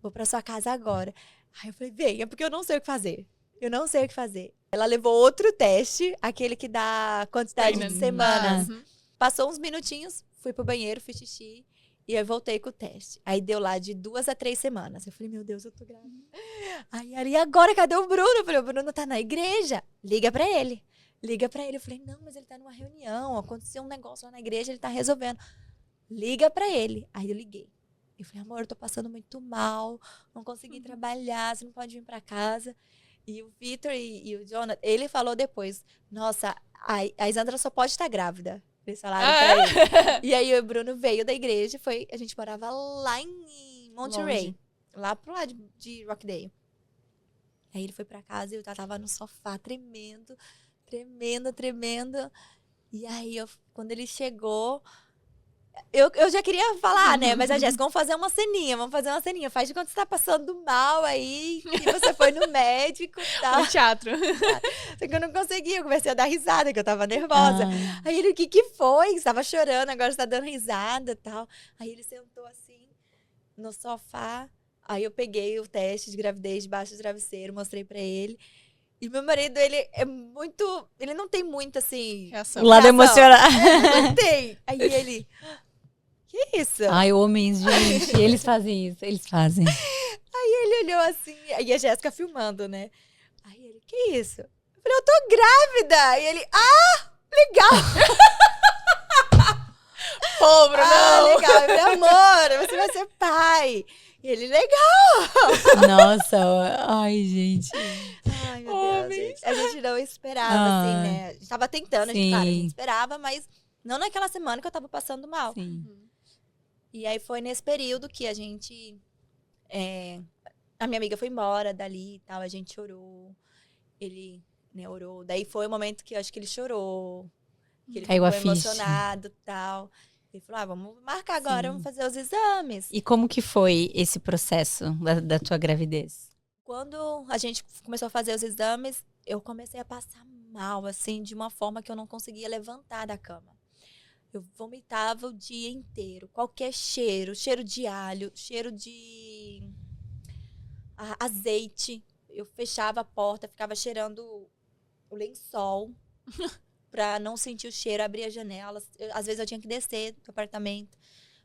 Speaker 3: Vou pra sua casa agora. Aí eu falei, venha, porque eu não sei o que fazer. eu não sei o que fazer. Ela levou outro teste, aquele que dá quantidade de semanas. Passou uns minutinhos, fui pro banheiro, fiz xixi. E eu voltei com o teste. Aí deu lá de 2 a 3 semanas. Eu falei, meu Deus, eu tô grávida. Aí ela, e agora, cadê o Bruno? Eu falei, o Bruno tá na igreja. Liga pra ele. Liga pra ele. Eu falei, não, mas ele tá numa reunião. Aconteceu um negócio lá na igreja, ele tá resolvendo. Liga pra ele. Aí eu liguei. Eu falei, amor, eu tô passando muito mal. Não consegui trabalhar, você não pode vir pra casa. E o Vitor e o Jonathan, ele falou depois, nossa, a Isandra só pode estar grávida. Eles falaram pra ele. E aí o Bruno veio da igreja, a gente morava lá em Monterey, lá pro lado de Rockdale. Aí ele foi pra casa e eu já tava no sofá tremendo. E aí, quando ele chegou, eu já queria falar, né? Mas a Jéssica, vamos fazer uma ceninha. Faz de conta que você tá passando mal aí, que você foi no médico e tal.
Speaker 1: No teatro.
Speaker 3: Só que eu não conseguia, eu comecei a dar risada, que eu tava nervosa. Aí ele, o que foi? Você tava chorando, agora você tá dando risada e tal. Aí ele sentou assim, no sofá. Aí eu peguei o teste de gravidez debaixo do travesseiro, mostrei pra ele. E meu marido, ele é muito... Ele não tem muito, assim...
Speaker 2: O lado emocional.
Speaker 3: Não tem. Aí ele... Que isso?
Speaker 2: Ai, homens, gente, eles fazem isso, eles fazem.
Speaker 3: Aí ele olhou assim, aí a Jéssica filmando, né? Aí ele, que isso? Eu falei, eu tô grávida! E ele, legal!
Speaker 1: Pô, Bruno!
Speaker 3: Legal. Eu falei, amor, você vai ser pai. E ele, legal!
Speaker 2: Nossa, ai, gente.
Speaker 3: Ai, meu Deus, gente. A gente não esperava, assim, né? A gente tava tentando, a gente esperava, mas não naquela semana que eu tava passando mal.
Speaker 2: Sim.
Speaker 3: E aí foi nesse período que a gente... a minha amiga foi embora dali e tal, a gente chorou. Ele, né, orou. Daí foi o momento que eu acho que ele chorou. Que ele
Speaker 2: Caiu
Speaker 3: ficou
Speaker 2: a ficha.
Speaker 3: emocionado e tal. Ele falou, vamos marcar agora, vamos fazer os exames.
Speaker 2: E como que foi esse processo da tua gravidez?
Speaker 3: Quando a gente começou a fazer os exames, eu comecei a passar mal, assim, de uma forma que eu não conseguia levantar da cama. Eu vomitava o dia inteiro. Qualquer cheiro de alho, cheiro de azeite. Eu fechava a porta, ficava cheirando o lençol pra não sentir o cheiro, abria as janelas. Às vezes eu tinha que descer do apartamento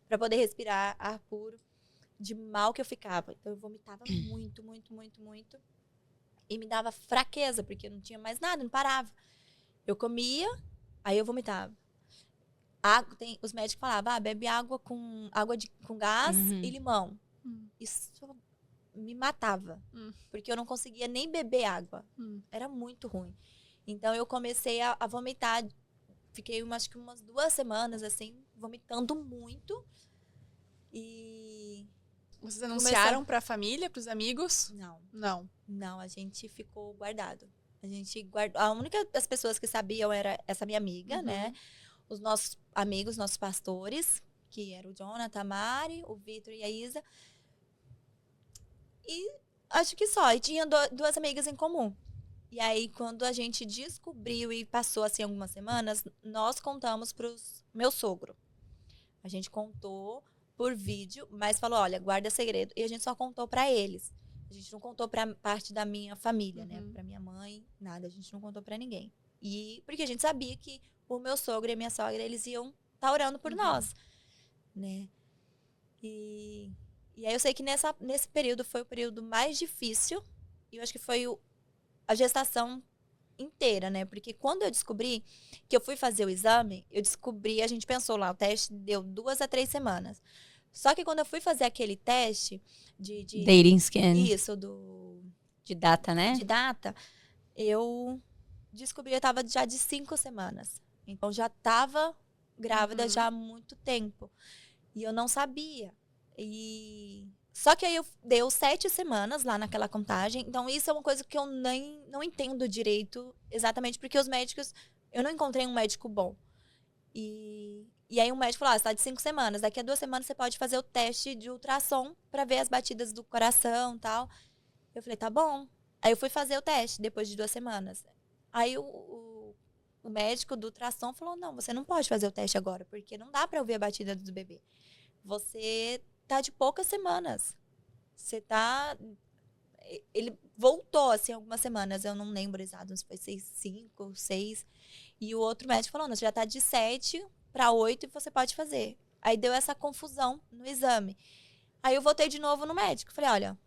Speaker 3: pra poder respirar ar puro. De mal que eu ficava. Então eu vomitava muito. E me dava fraqueza, porque eu não tinha mais nada, não parava. Eu comia, aí eu vomitava. Os médicos falavam, bebe água com gás e limão. Isso me matava, porque eu não conseguia nem beber água. Era muito ruim. Então eu comecei a vomitar. Fiquei acho que umas 2 semanas, assim, vomitando muito. E...
Speaker 1: Vocês anunciaram pra família, pros amigos?
Speaker 3: Não. Não, a gente ficou guardado. A gente guardou. A única das pessoas que sabiam era essa minha amiga, né? Os nossos amigos, nossos pastores, que eram o Jonathan, a Mari, o Vitor e a Isa. E acho que só. E tinha 2 amigas em comum. E aí, quando a gente descobriu e passou, assim, algumas semanas, nós contamos pros meu sogro. A gente contou por vídeo, mas falou, olha, guarda segredo. E a gente só contou pra eles. A gente não contou pra parte da minha família, né? Pra minha mãe, nada. A gente não contou pra ninguém. E porque a gente sabia que o meu sogro e a minha sogra, eles iam estar orando por nós, né? E aí eu sei que nesse período foi o período mais difícil. E eu acho que foi a gestação inteira, né? Porque quando eu descobri que eu fui fazer o exame, a gente pensou lá, o teste deu 2 a 3 semanas. Só que quando eu fui fazer aquele teste de
Speaker 2: dating scan.
Speaker 3: Isso,
Speaker 2: de data, né?
Speaker 3: De data, eu descobri que eu tava já de 5 semanas. Então já tava grávida já há muito tempo. E eu não sabia. Só que aí deu 7 semanas lá naquela contagem. Então isso é uma coisa que eu não entendo direito exatamente, porque os médicos... Eu não encontrei um médico bom. E aí um médico falou, você tá de 5 semanas. Daqui a 2 semanas você pode fazer o teste de ultrassom pra ver as batidas do coração e tal. Eu falei, tá bom. Aí eu fui fazer o teste depois de 2 semanas. Aí o médico do ultrassom falou, não, você não pode fazer o teste agora, porque não dá pra ouvir a batida do bebê. Você tá de poucas semanas. Você tá Ele voltou, assim, algumas semanas, eu não lembro exato, se foi 5, 6. E o outro médico falou, não, você já tá de 7 para 8 e você pode fazer. Aí deu essa confusão no exame. Aí eu voltei de novo no médico. Falei, olha,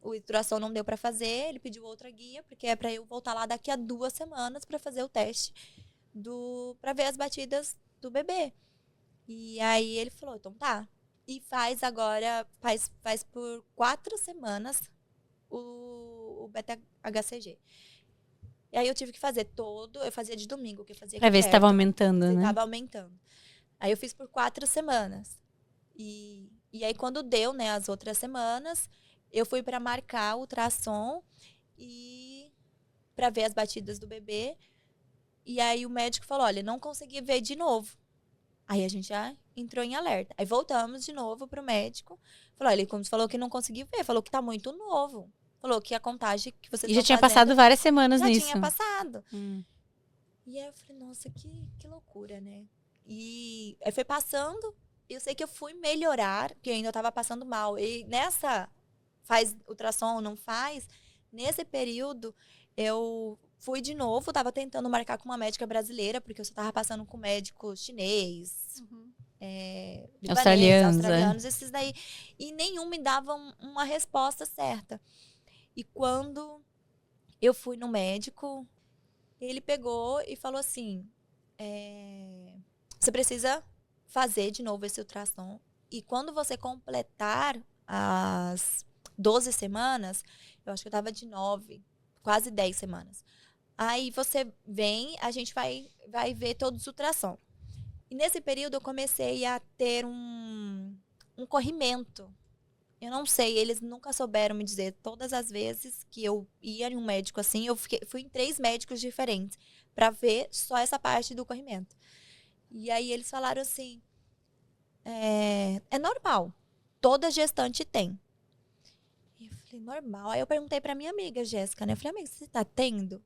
Speaker 3: o ultrassom não deu para fazer, ele pediu outra guia, porque é para eu voltar lá daqui a 2 semanas para fazer o teste para ver as batidas do bebê. E aí ele falou, então tá. E faz agora, faz por 4 semanas o beta-HCG. E aí eu tive que fazer eu fazia de domingo, que eu fazia
Speaker 2: Pra
Speaker 3: aqui
Speaker 2: ver se estava
Speaker 3: perto.
Speaker 2: aumentando,
Speaker 3: Se
Speaker 2: né?
Speaker 3: tava aumentando. Aí eu fiz por 4 semanas. E aí quando deu, né, as outras semanas, eu fui para marcar o ultrassom e para ver as batidas do bebê. E aí o médico falou, olha, não consegui ver de novo. Aí a gente já entrou em alerta. Aí voltamos de novo pro médico. Falou, ele falou que não conseguiu ver, falou que tá muito novo. Falou que a contagem que vocês
Speaker 2: E já
Speaker 3: estão
Speaker 2: tinha
Speaker 3: fazendo
Speaker 2: passado várias semanas
Speaker 3: já
Speaker 2: nisso.
Speaker 3: tinha passado.
Speaker 2: Hum.
Speaker 3: E aí eu falei, nossa, que loucura, né? E aí foi passando, eu sei que eu fui melhorar, porque eu ainda tava passando mal. E faz ultrassom ou não faz, nesse período eu fui de novo, tava tentando marcar com uma médica brasileira, porque eu só tava passando com médico chinês, libanês, australianos, esses daí. E nenhum me dava uma resposta certa. E quando eu fui no médico, ele pegou e falou assim, você precisa fazer de novo esse ultrassom. E quando você completar as 12 semanas, eu acho que eu tava de 9, quase 10 semanas. Aí você vem, a gente vai ver todos os ultrassom. E nesse período eu comecei a ter um corrimento. Eu não sei, eles nunca souberam me dizer. Todas as vezes que eu ia em um médico assim, fui em 3 médicos diferentes para ver só essa parte do corrimento. E aí eles falaram assim, é normal, toda gestante tem. E eu falei, normal? Aí eu perguntei pra minha amiga, Jéssica, né? Eu falei, amiga, você tá tendo?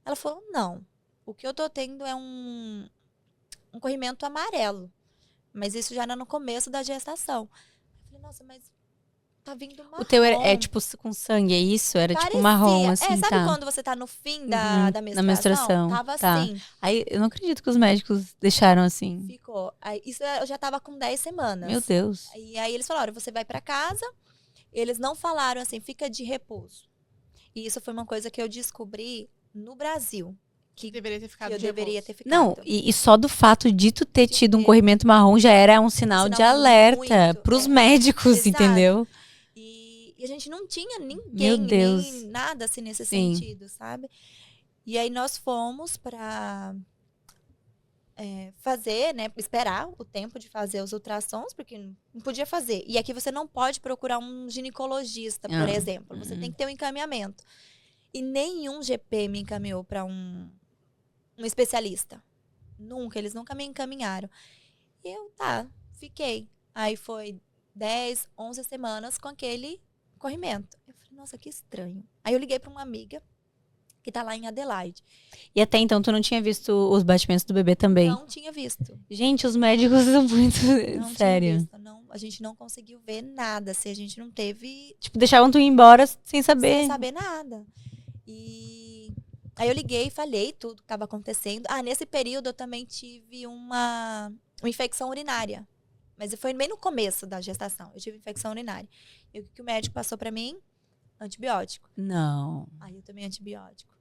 Speaker 3: Ela falou, não, o que eu tô tendo é um corrimento amarelo. Mas isso já era no começo da gestação. Eu falei, nossa, mas tá vindo marrom.
Speaker 2: O teu é tipo com sangue, é isso? Era
Speaker 3: Parecia.
Speaker 2: tipo marrom, assim,
Speaker 3: sabe
Speaker 2: tá.
Speaker 3: quando você tá no fim da menstruação?
Speaker 2: Na menstruação.
Speaker 3: Tava
Speaker 2: tá.
Speaker 3: assim.
Speaker 2: Aí eu não acredito que os médicos deixaram assim.
Speaker 3: Ficou. Aí, isso eu já tava com 10 semanas.
Speaker 2: Meu Deus.
Speaker 3: E aí eles falaram, você vai pra casa. Eles não falaram assim, fica de repouso. E isso foi uma coisa que eu descobri no Brasil. Que
Speaker 1: deveria ter ficado
Speaker 3: eu
Speaker 1: de
Speaker 3: deveria
Speaker 1: repouso.
Speaker 3: ter ficado.
Speaker 2: Não, e só do fato de tu ter
Speaker 3: De
Speaker 2: tido um
Speaker 3: ter.
Speaker 2: corrimento marrom já era um sinal de alerta
Speaker 3: muito,
Speaker 2: pros médicos,
Speaker 3: Exato.
Speaker 2: entendeu?
Speaker 3: E a gente não tinha
Speaker 2: Meu
Speaker 3: ninguém,
Speaker 2: Deus.
Speaker 3: nem nada assim nesse
Speaker 2: Sim.
Speaker 3: sentido, sabe? E aí nós fomos pra fazer, né? Esperar o tempo de fazer os ultrassons, porque não podia fazer. E aqui você não pode procurar um ginecologista, por exemplo. Você tem que ter um encaminhamento. E nenhum GP me encaminhou para um especialista. Nunca, eles nunca me encaminharam. E eu, fiquei. Aí foi 10, 11 semanas com aquele corrimento. Eu falei, nossa, que estranho. Aí eu liguei para uma amiga que tá lá em Adelaide.
Speaker 2: E até então tu não tinha visto os batimentos do bebê também?
Speaker 3: Não tinha visto.
Speaker 2: Gente, os médicos são muito
Speaker 3: Não
Speaker 2: sério.
Speaker 3: tinha visto. Não, a gente não conseguiu ver nada. Assim, a gente não teve...
Speaker 2: Tipo, deixavam tu ir embora sem saber.
Speaker 3: Sem saber nada. E aí eu liguei e falei tudo que estava acontecendo. Nesse período eu também tive uma infecção urinária. Mas foi bem no começo da gestação. Eu tive infecção urinária. E o que o médico passou pra mim? Antibiótico.
Speaker 2: Não.
Speaker 3: Aí eu tomei antibiótico.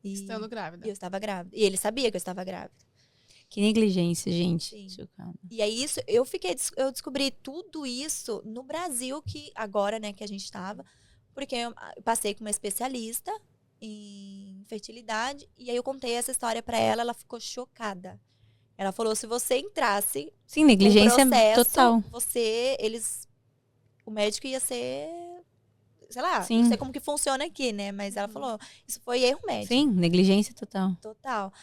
Speaker 3: E
Speaker 1: Estando grávida.
Speaker 3: eu estava grávida. E ele sabia que eu estava grávida.
Speaker 2: Que negligência, gente.
Speaker 3: Sim.
Speaker 2: Chocada.
Speaker 3: E aí eu descobri tudo isso no Brasil, que agora, né, que a gente estava, porque eu passei com uma especialista em fertilidade, e aí eu contei essa história pra ela, ela ficou chocada. Ela falou, se você entrasse
Speaker 2: Sim, negligência
Speaker 3: processo,
Speaker 2: total.
Speaker 3: o médico ia ser, sei lá,
Speaker 2: Sim.
Speaker 3: não sei como que funciona aqui, né? Mas ela falou, isso foi erro médico.
Speaker 2: Sim, negligência total.
Speaker 3: Total.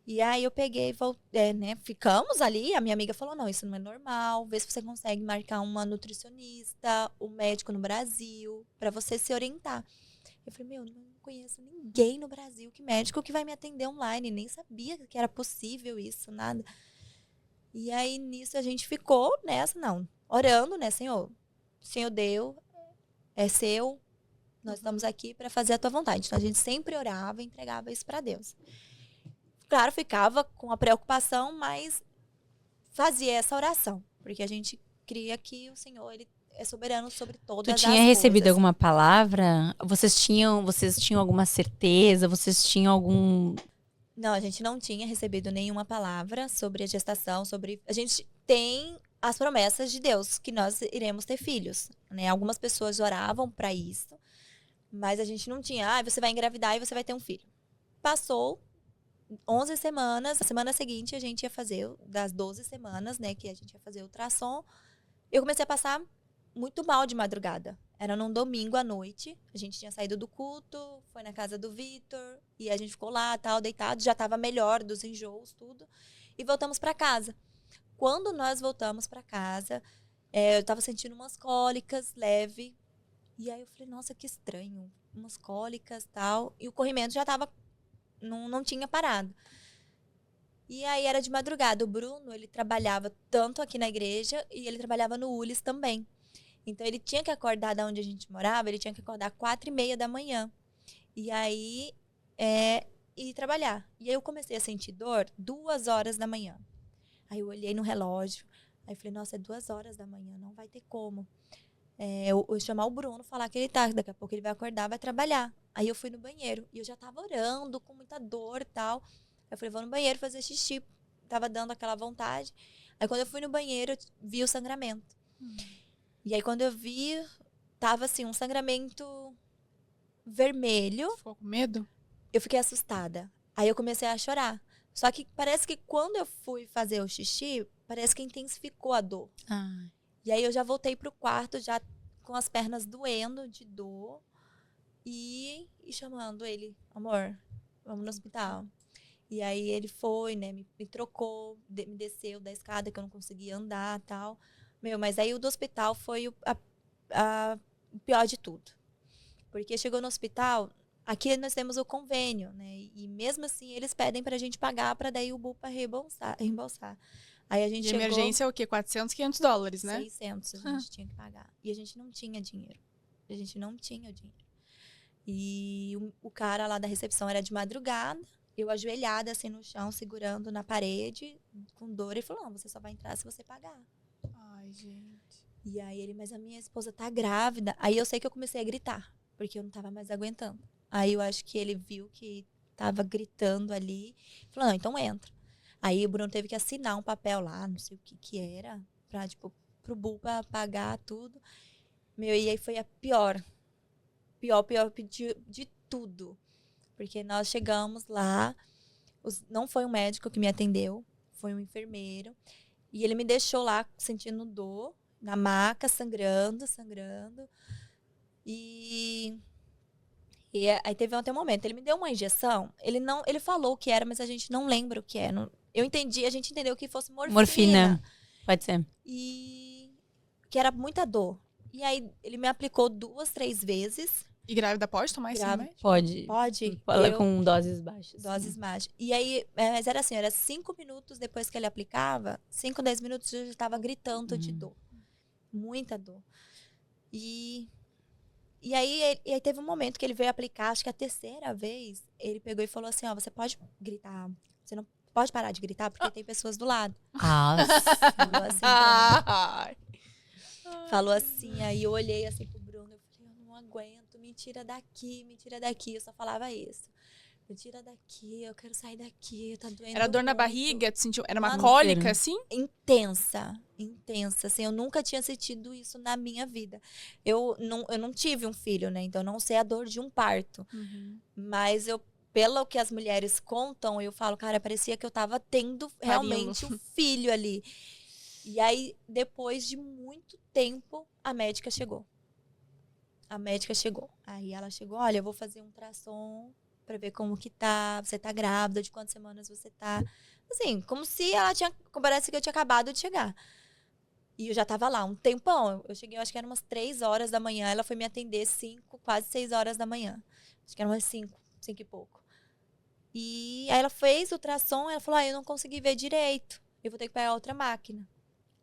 Speaker 3: E aí eu peguei, voltei, né? Ficamos ali, a minha amiga falou, não, isso não é normal, vê se você consegue marcar uma nutricionista, um médico no Brasil, pra você se orientar. Eu falei, meu, não conheço ninguém no Brasil, que médico que vai me atender online, nem sabia que era possível isso, nada. E aí, nisso, a gente ficou nessa, orando, né, Senhor? O Senhor deu, é seu, Nós estamos aqui para fazer a tua vontade. Então, a gente sempre orava e entregava isso para Deus. Claro, ficava com a preocupação, mas fazia essa oração. Porque a gente cria que o Senhor, Ele é soberano sobre todas as
Speaker 2: Tu
Speaker 3: coisas.
Speaker 2: tinha recebido alguma palavra? Vocês tinham alguma certeza? Vocês tinham algum...
Speaker 3: Não, a gente não tinha recebido nenhuma palavra sobre a gestação, sobre... A gente tem as promessas de Deus, que nós iremos ter filhos, né? Algumas pessoas oravam para isso, mas a gente não tinha, você vai engravidar e você vai ter um filho. Passou 11 semanas, na semana seguinte a gente ia fazer, das 12 semanas, né, que a gente ia fazer o ultrassom, eu comecei a passar muito mal de madrugada. Era num domingo à noite, a gente tinha saído do culto, foi na casa do Vitor, e a gente ficou lá, tal, deitado, já estava melhor dos enjoos, tudo, e voltamos para casa. Quando nós voltamos para casa, eu estava sentindo umas cólicas leve, e aí eu falei, nossa, que estranho, umas cólicas, tal, e o corrimento já estava, não tinha parado. E aí era de madrugada, o Bruno, ele trabalhava tanto aqui na igreja, e ele trabalhava no ULIS também. Então, ele tinha que acordar da onde a gente morava, ele tinha que acordar 4h30 da manhã. E aí, ir trabalhar. E aí, eu comecei a sentir dor 2 horas da manhã. Aí, eu olhei no relógio. Aí, eu falei, nossa, é 2 horas da manhã, não vai ter como. Eu chamar o Bruno, falar que ele tá, daqui a pouco ele vai acordar, vai trabalhar. Aí, eu fui no banheiro. E eu já tava orando, com muita dor e tal. Aí, eu falei, vou no banheiro fazer xixi. Tava dando aquela vontade. Aí, quando eu fui no banheiro, eu vi o sangramento. E aí, quando eu vi, tava assim, um sangramento vermelho.
Speaker 1: Ficou com medo?
Speaker 3: Eu fiquei assustada. Aí eu comecei a chorar. Só que parece que quando eu fui fazer o xixi, parece que intensificou a dor.
Speaker 2: Ah.
Speaker 3: E aí eu já voltei pro quarto, já com as pernas doendo de dor. E chamando ele, amor, vamos no hospital. E aí ele foi, né, me trocou, me desceu da escada, que eu não conseguia andar e tal. Mas aí o do hospital foi o pior de tudo. Porque chegou no hospital, aqui nós temos o convênio, né? E mesmo assim, eles pedem pra gente pagar pra daí o BUPA reembolsar. Aí a gente
Speaker 1: De
Speaker 3: chegou...
Speaker 1: emergência é o quê? 400, 500 dólares, né?
Speaker 3: 600 a gente tinha que pagar. E a gente não tinha dinheiro. A gente não tinha dinheiro. E o cara lá da recepção era de madrugada, eu ajoelhada assim no chão, segurando na parede, com dor, e falou, não, você só vai entrar se você pagar.
Speaker 1: Ai, gente.
Speaker 3: E aí ele, mas a minha esposa tá grávida. Aí eu sei que eu comecei a gritar, porque eu não tava mais aguentando. Aí eu acho que ele viu que tava gritando ali, falou, não, então entra. Aí o Bruno teve que assinar um papel lá, não sei o que era, pra, tipo, pro BUPA pagar tudo. E aí foi a pior de tudo. Porque nós chegamos lá, não foi um médico que me atendeu, foi um enfermeiro. E ele me deixou lá sentindo dor, na maca, sangrando. E aí teve até um momento, ele me deu uma injeção, ele falou o que era, mas a gente não lembra o que é. A gente entendeu que fosse morfina.
Speaker 2: Morfina, pode ser.
Speaker 3: E que era muita dor. E aí ele me aplicou 2, 3 vezes.
Speaker 1: E grávida pode tomar esse remédio?
Speaker 2: Pode.
Speaker 3: Pode.
Speaker 2: Com doses baixas.
Speaker 3: Doses baixas. E aí, mas era assim, era 5 minutos depois que ele aplicava, 5, 10 minutos eu já estava gritando de dor. Muita dor. E aí teve um momento que ele veio aplicar, acho que a 3ª vez, ele pegou e falou assim, ó, você pode gritar, você não pode parar de gritar, porque tem pessoas do lado. Falou assim pra mim. Falou assim, aí eu olhei assim pro Bruno, eu falei, eu não aguento, me tira daqui, eu só falava isso. Me tira daqui, eu quero sair daqui, tá doendo.
Speaker 1: Era dor na
Speaker 3: muito.
Speaker 1: barriga? Tu sentiu? Era uma
Speaker 3: Mano,
Speaker 1: cólica, assim?
Speaker 3: Intensa, assim, eu nunca tinha sentido isso na minha vida. Eu não tive um filho, né, então eu não sei a dor de um parto. Mas pelo que as mulheres contam, eu falo, cara, parecia que eu tava tendo realmente um filho ali. E aí, depois de muito tempo, a médica chegou. Aí ela chegou, olha, eu vou fazer um ultrassom pra ver como que tá, você tá grávida, de quantas semanas você tá. Assim, como se parece que eu tinha acabado de chegar. E eu já tava lá um tempão. Eu cheguei, eu acho que era umas 3 horas da manhã, ela foi me atender 5, quase 6 horas da manhã. Acho que era umas 5 e pouco. E aí ela fez o ultrassom, ela falou, eu não consegui ver direito, eu vou ter que pegar outra máquina.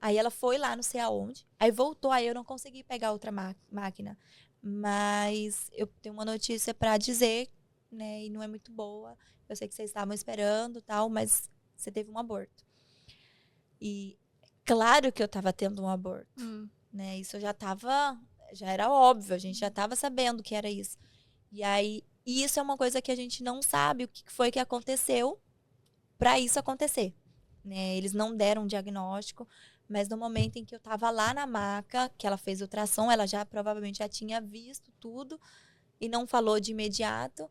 Speaker 3: Aí ela foi lá, não sei aonde, aí voltou, aí eu não consegui pegar outra máquina. Mas eu tenho uma notícia pra dizer, né? E não é muito boa. Eu sei que vocês estavam esperando e tal, mas você teve um aborto. E claro que eu tava tendo um aborto, né? Isso já era óbvio, a gente já tava sabendo que era isso. E aí, isso é uma coisa que a gente não sabe o que foi que aconteceu pra isso acontecer, né? Eles não deram um diagnóstico, mas no momento em que eu tava lá na maca, que ela fez ultrassom, ela já provavelmente já tinha visto tudo e não falou de imediato.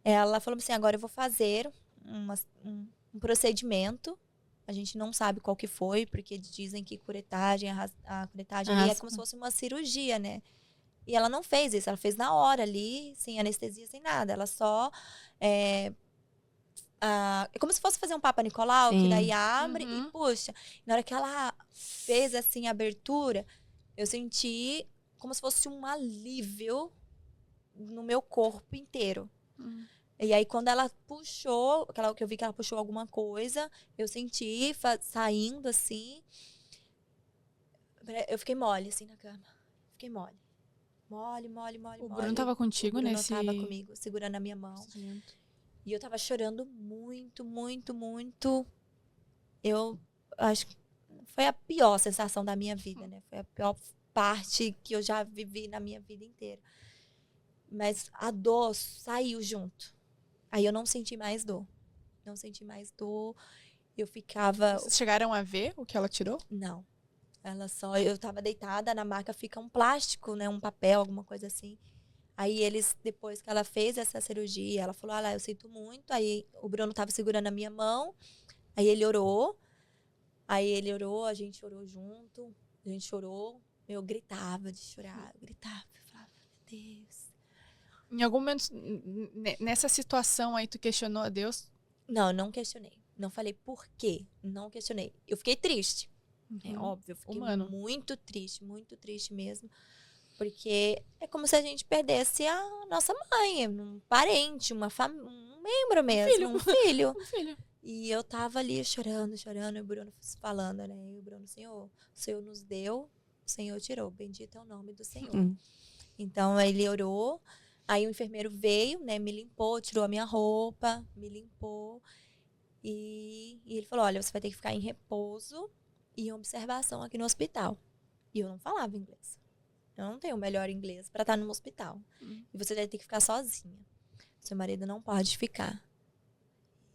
Speaker 3: Ela falou assim, agora eu vou fazer um procedimento. A gente não sabe qual que foi, porque dizem que curetagem, a curetagem ali é como se fosse uma cirurgia, né? E ela não fez isso, ela fez na hora ali, sem anestesia, sem nada. Ela só... É como se fosse fazer um Papa Nicolau, que daí abre e puxa. Na hora que ela fez, assim, a abertura, eu senti como se fosse um alívio no meu corpo inteiro. E aí, quando ela puxou, que eu vi que ela puxou alguma coisa, eu senti saindo, assim. Eu fiquei mole, assim, na cama. Fiquei mole. Mole.
Speaker 1: O Bruno tava contigo nesse...
Speaker 3: O Bruno tava comigo, segurando a minha mão. E eu tava chorando muito, muito, muito. Eu acho que foi a pior sensação da minha vida, né? Foi a pior parte que eu já vivi na minha vida inteira. Mas a dor saiu junto. Aí eu não senti mais dor. Não senti mais dor. Eu ficava...
Speaker 1: Vocês chegaram a ver o que ela tirou?
Speaker 3: Não. Eu tava deitada, na maca fica um plástico, né? Um papel, alguma coisa assim. Aí eles, depois que ela fez essa cirurgia, ela falou, eu sinto muito. Aí o Bruno tava segurando a minha mão. Aí ele orou. A gente orou junto. A gente chorou. Eu gritava de chorar. Eu gritava. Eu falava, meu Deus.
Speaker 1: Em algum momento, nessa situação aí, tu questionou a Deus?
Speaker 3: Não, eu não questionei. Não falei por quê. Não questionei. Eu fiquei triste. É óbvio. Eu fiquei muito triste mesmo. Porque é como se a gente perdesse a nossa mãe, um parente, um membro mesmo, um filho.
Speaker 1: Um filho.
Speaker 3: E eu tava ali chorando, e o Bruno falando, né? E o Bruno, Senhor, o Senhor nos deu, o Senhor tirou, bendito é o nome do Senhor. Então, ele orou, aí o enfermeiro veio, né? Me limpou, tirou a minha roupa, me limpou. E ele falou, olha, você vai ter que ficar em repouso e em observação aqui no hospital. E eu não falava inglês. Eu não tenho o melhor inglês para estar no hospital. E você vai ter que ficar sozinha. Seu marido não pode ficar.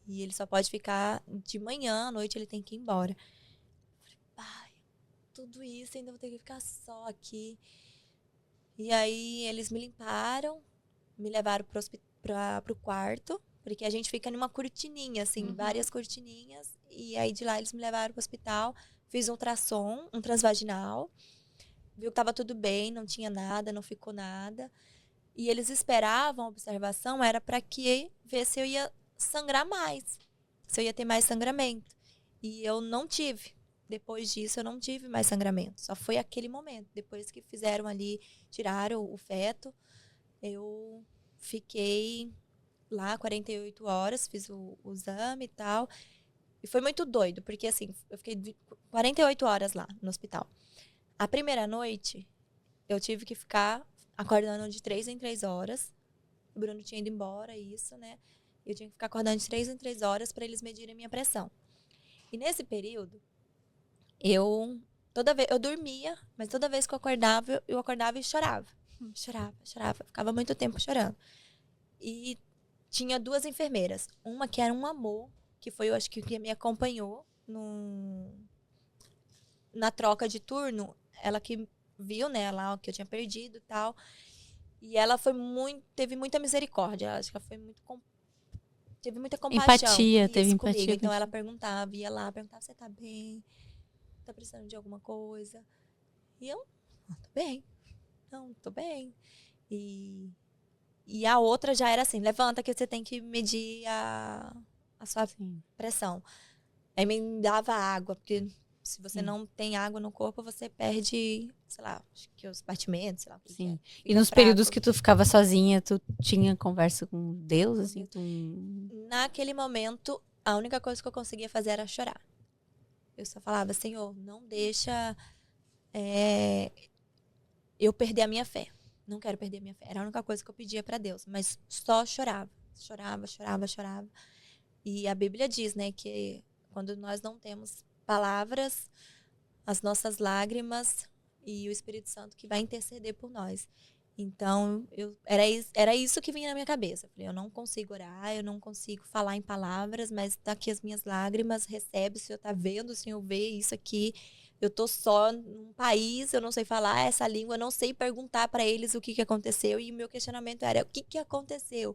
Speaker 3: E ele só pode ficar de manhã, à noite ele tem que ir embora. Eu falei, pai, tudo isso, ainda vou ter que ficar só aqui. E aí eles me limparam, me levaram pro quarto, porque a gente fica numa cortininha, assim, várias cortininhas. E aí de lá eles me levaram pro hospital, fiz um ultrassom, um transvaginal. Viu que tava tudo bem, não tinha nada, não ficou nada. E eles esperavam a observação, era para que ver se eu ia sangrar mais, se eu ia ter mais sangramento. E eu não tive. Depois disso, eu não tive mais sangramento. Só foi aquele momento. Depois que fizeram ali, tiraram o feto, eu fiquei lá 48 horas, fiz o exame e tal. E foi muito doido, porque assim, eu fiquei 48 horas lá no hospital. A primeira noite, eu tive que ficar acordando de 3 em 3 horas. O Bruno tinha ido embora, isso, né? Eu tinha que ficar acordando de 3 em 3 horas para eles medirem a minha pressão. E nesse período, eu dormia, mas toda vez que eu acordava e chorava. Chorava. Ficava muito tempo chorando. E tinha 2 enfermeiras. Uma que era um amor, que foi, eu acho que me acompanhou na troca de turno. Ela que viu, né, lá que eu tinha perdido e tal. E ela teve muita misericórdia. Acho que ela foi teve muita compaixão.
Speaker 2: Empatia, teve
Speaker 3: comigo.
Speaker 2: empatia.
Speaker 3: Então ela ia lá, perguntava, você tá bem? Tá precisando de alguma coisa? E eu, tô bem. Não, tô bem. E a outra já era assim, levanta que você tem que medir a sua pressão. Aí me dava água, porque se você não tem água no corpo, você perde, sei lá, acho que os batimentos, sei lá.
Speaker 2: Sim. E nos períodos que tu ficava sozinha, tu tinha conversa com Deus, assim?
Speaker 3: Naquele momento, a única coisa que eu conseguia fazer era chorar. Eu só falava, Senhor, não deixa eu perder a minha fé. Não quero perder minha fé. Era a única coisa que eu pedia para Deus. Mas só chorava. Chorava, chorava, chorava. E a Bíblia diz, né, que quando nós não temos palavras, as nossas lágrimas e o Espírito Santo que vai interceder por nós. Então, era isso que vinha na minha cabeça. Eu falei, eu não consigo orar, eu não consigo falar em palavras, mas tá aqui as minhas lágrimas, recebe, o Senhor tá vendo, o Senhor vê isso aqui. Eu tô só num país, eu não sei falar essa língua, eu não sei perguntar para eles o que aconteceu. E o meu questionamento era, o que aconteceu?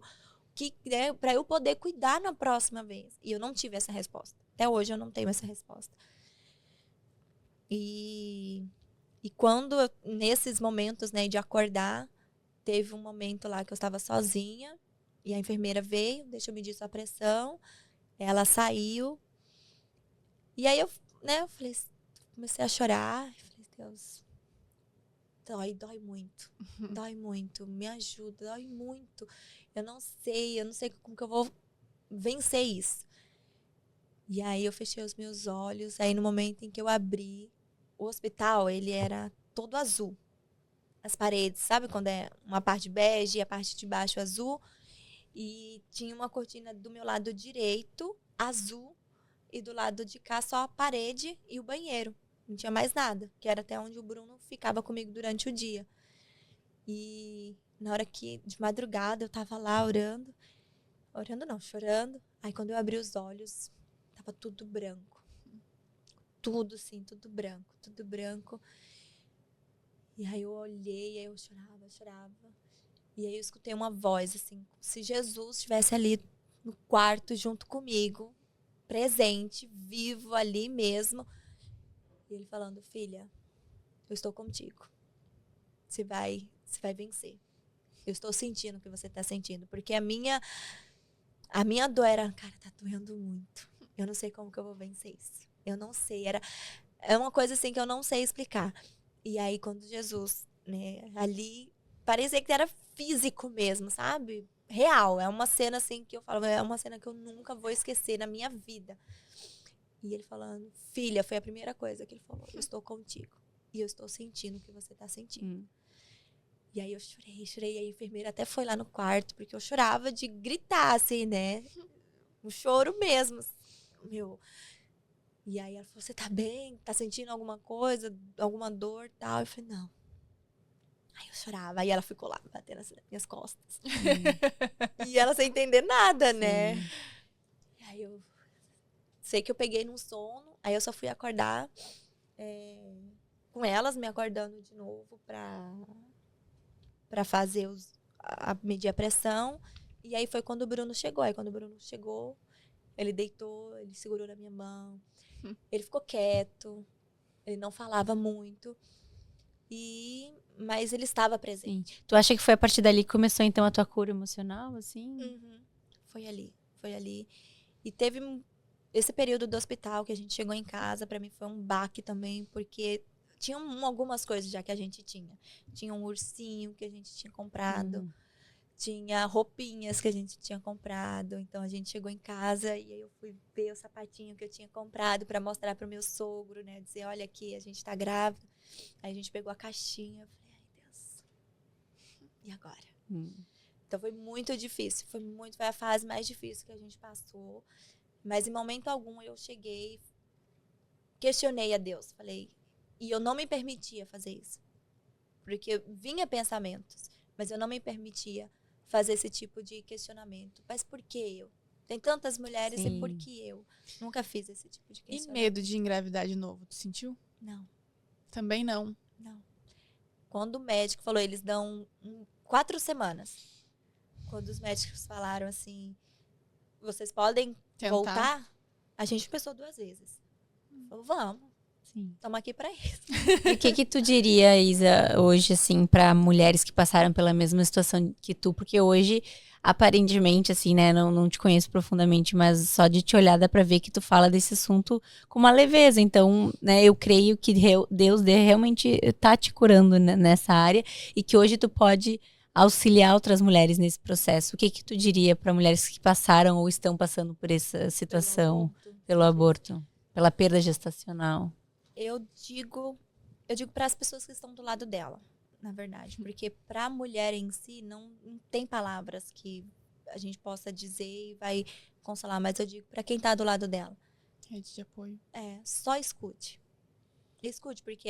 Speaker 3: Para eu poder cuidar na próxima vez. E eu não tive essa resposta. Até hoje eu não tenho essa resposta. E quando, nesses momentos, né, de acordar, teve um momento lá que eu estava sozinha. E a enfermeira veio, deixa eu medir sua pressão. Ela saiu. E aí eu falei, comecei a chorar. Falei, Deus, dói muito. Dói muito. Me ajuda, dói muito. Eu não sei como que eu vou vencer isso. E aí eu fechei os meus olhos. Aí no momento em que eu abri, o hospital, ele era todo azul. As paredes, sabe quando é uma parte bege e a parte de baixo azul? E tinha uma cortina do meu lado direito, azul, e do lado de cá só a parede e o banheiro. Não tinha mais nada, que era até onde o Bruno ficava comigo durante o dia. E na hora que, de madrugada, eu tava lá orando não, chorando. Aí quando eu abri os olhos, tava tudo branco. Tudo assim, tudo branco. E aí eu olhei, aí eu chorava. E aí eu escutei uma voz, assim, se Jesus estivesse ali no quarto junto comigo, presente, vivo ali mesmo. E ele falando, filha, eu estou contigo. Você vai vencer. Eu estou sentindo o que você está sentindo. Porque a minha dor era, cara, tá doendo muito. Eu não sei como que eu vou vencer isso. Eu não sei. É uma coisa assim que eu não sei explicar. E aí, quando Jesus, né, ali, parecia que era físico mesmo, sabe? Real. É uma cena assim que eu falo, é uma cena que eu nunca vou esquecer na minha vida. E ele falando, filha, foi a primeira coisa que ele falou, eu estou contigo. E eu estou sentindo o que você está sentindo. E aí eu chorei. E a enfermeira até foi lá no quarto, porque eu chorava de gritar, assim, né? Um choro mesmo, meu. E aí ela falou, você tá bem? Tá sentindo alguma coisa? Alguma dor e tal? Eu falei, não. Aí eu chorava. Aí ela ficou lá, batendo assim nas minhas costas. E ela sem entender nada, né? E aí eu sei que eu peguei num sono. Aí eu só fui acordar com elas me acordando de novo pra fazer medir a pressão. E aí foi quando o Bruno chegou. Aí quando o Bruno chegou, ele deitou, ele segurou na minha mão. Ele ficou quieto, ele não falava muito, mas ele estava presente.
Speaker 2: Sim. Tu acha que foi a partir dali que começou, então, a tua cura emocional, assim?
Speaker 3: Foi ali. E teve esse período do hospital que a gente chegou em casa, pra mim foi um baque também, porque tinham algumas coisas já que a gente tinha. Tinha um ursinho que a gente tinha comprado. Tinha roupinhas que a gente tinha comprado. Então, a gente chegou em casa e aí eu fui ver o sapatinho que eu tinha comprado para mostrar para o meu sogro, né? Dizer, olha aqui, a gente tá grávida. Aí a gente pegou a caixinha. Eu falei, ai, Deus. E agora? Então, foi muito difícil. Foi a fase mais difícil que a gente passou. Mas, em momento algum, eu cheguei, questionei a Deus. Falei, e eu não me permitia fazer isso. Porque vinha pensamentos, mas eu não me permitia fazer esse tipo de questionamento. Mas por que eu? Tem tantas mulheres e por que eu? Nunca fiz esse tipo de questionamento.
Speaker 1: E medo de engravidar de novo, tu sentiu?
Speaker 3: Não.
Speaker 1: Também não?
Speaker 3: Não. Quando o médico falou, eles dão 4 semanas. Quando os médicos falaram assim, vocês podem voltar? A gente pensou 2 vezes. Falou, vamos. Estamos aqui para isso.
Speaker 2: E o que tu diria, Isa, hoje, assim, para mulheres que passaram pela mesma situação que tu? Porque hoje, aparentemente, assim, né, não te conheço profundamente, mas só de te olhar dá pra ver que tu fala desse assunto com uma leveza. Então, né, eu creio que Deus realmente tá te curando nessa área e que hoje tu pode auxiliar outras mulheres nesse processo. O que tu diria para mulheres que passaram ou estão passando por essa situação, pelo aborto, pela perda gestacional?
Speaker 3: Eu digo para as pessoas que estão do lado dela, na verdade. Porque para a mulher em si, não tem palavras que a gente possa dizer e vai consolar. Mas eu digo para quem tá do lado dela.
Speaker 1: Rede de apoio.
Speaker 3: Só escute. Escute, porque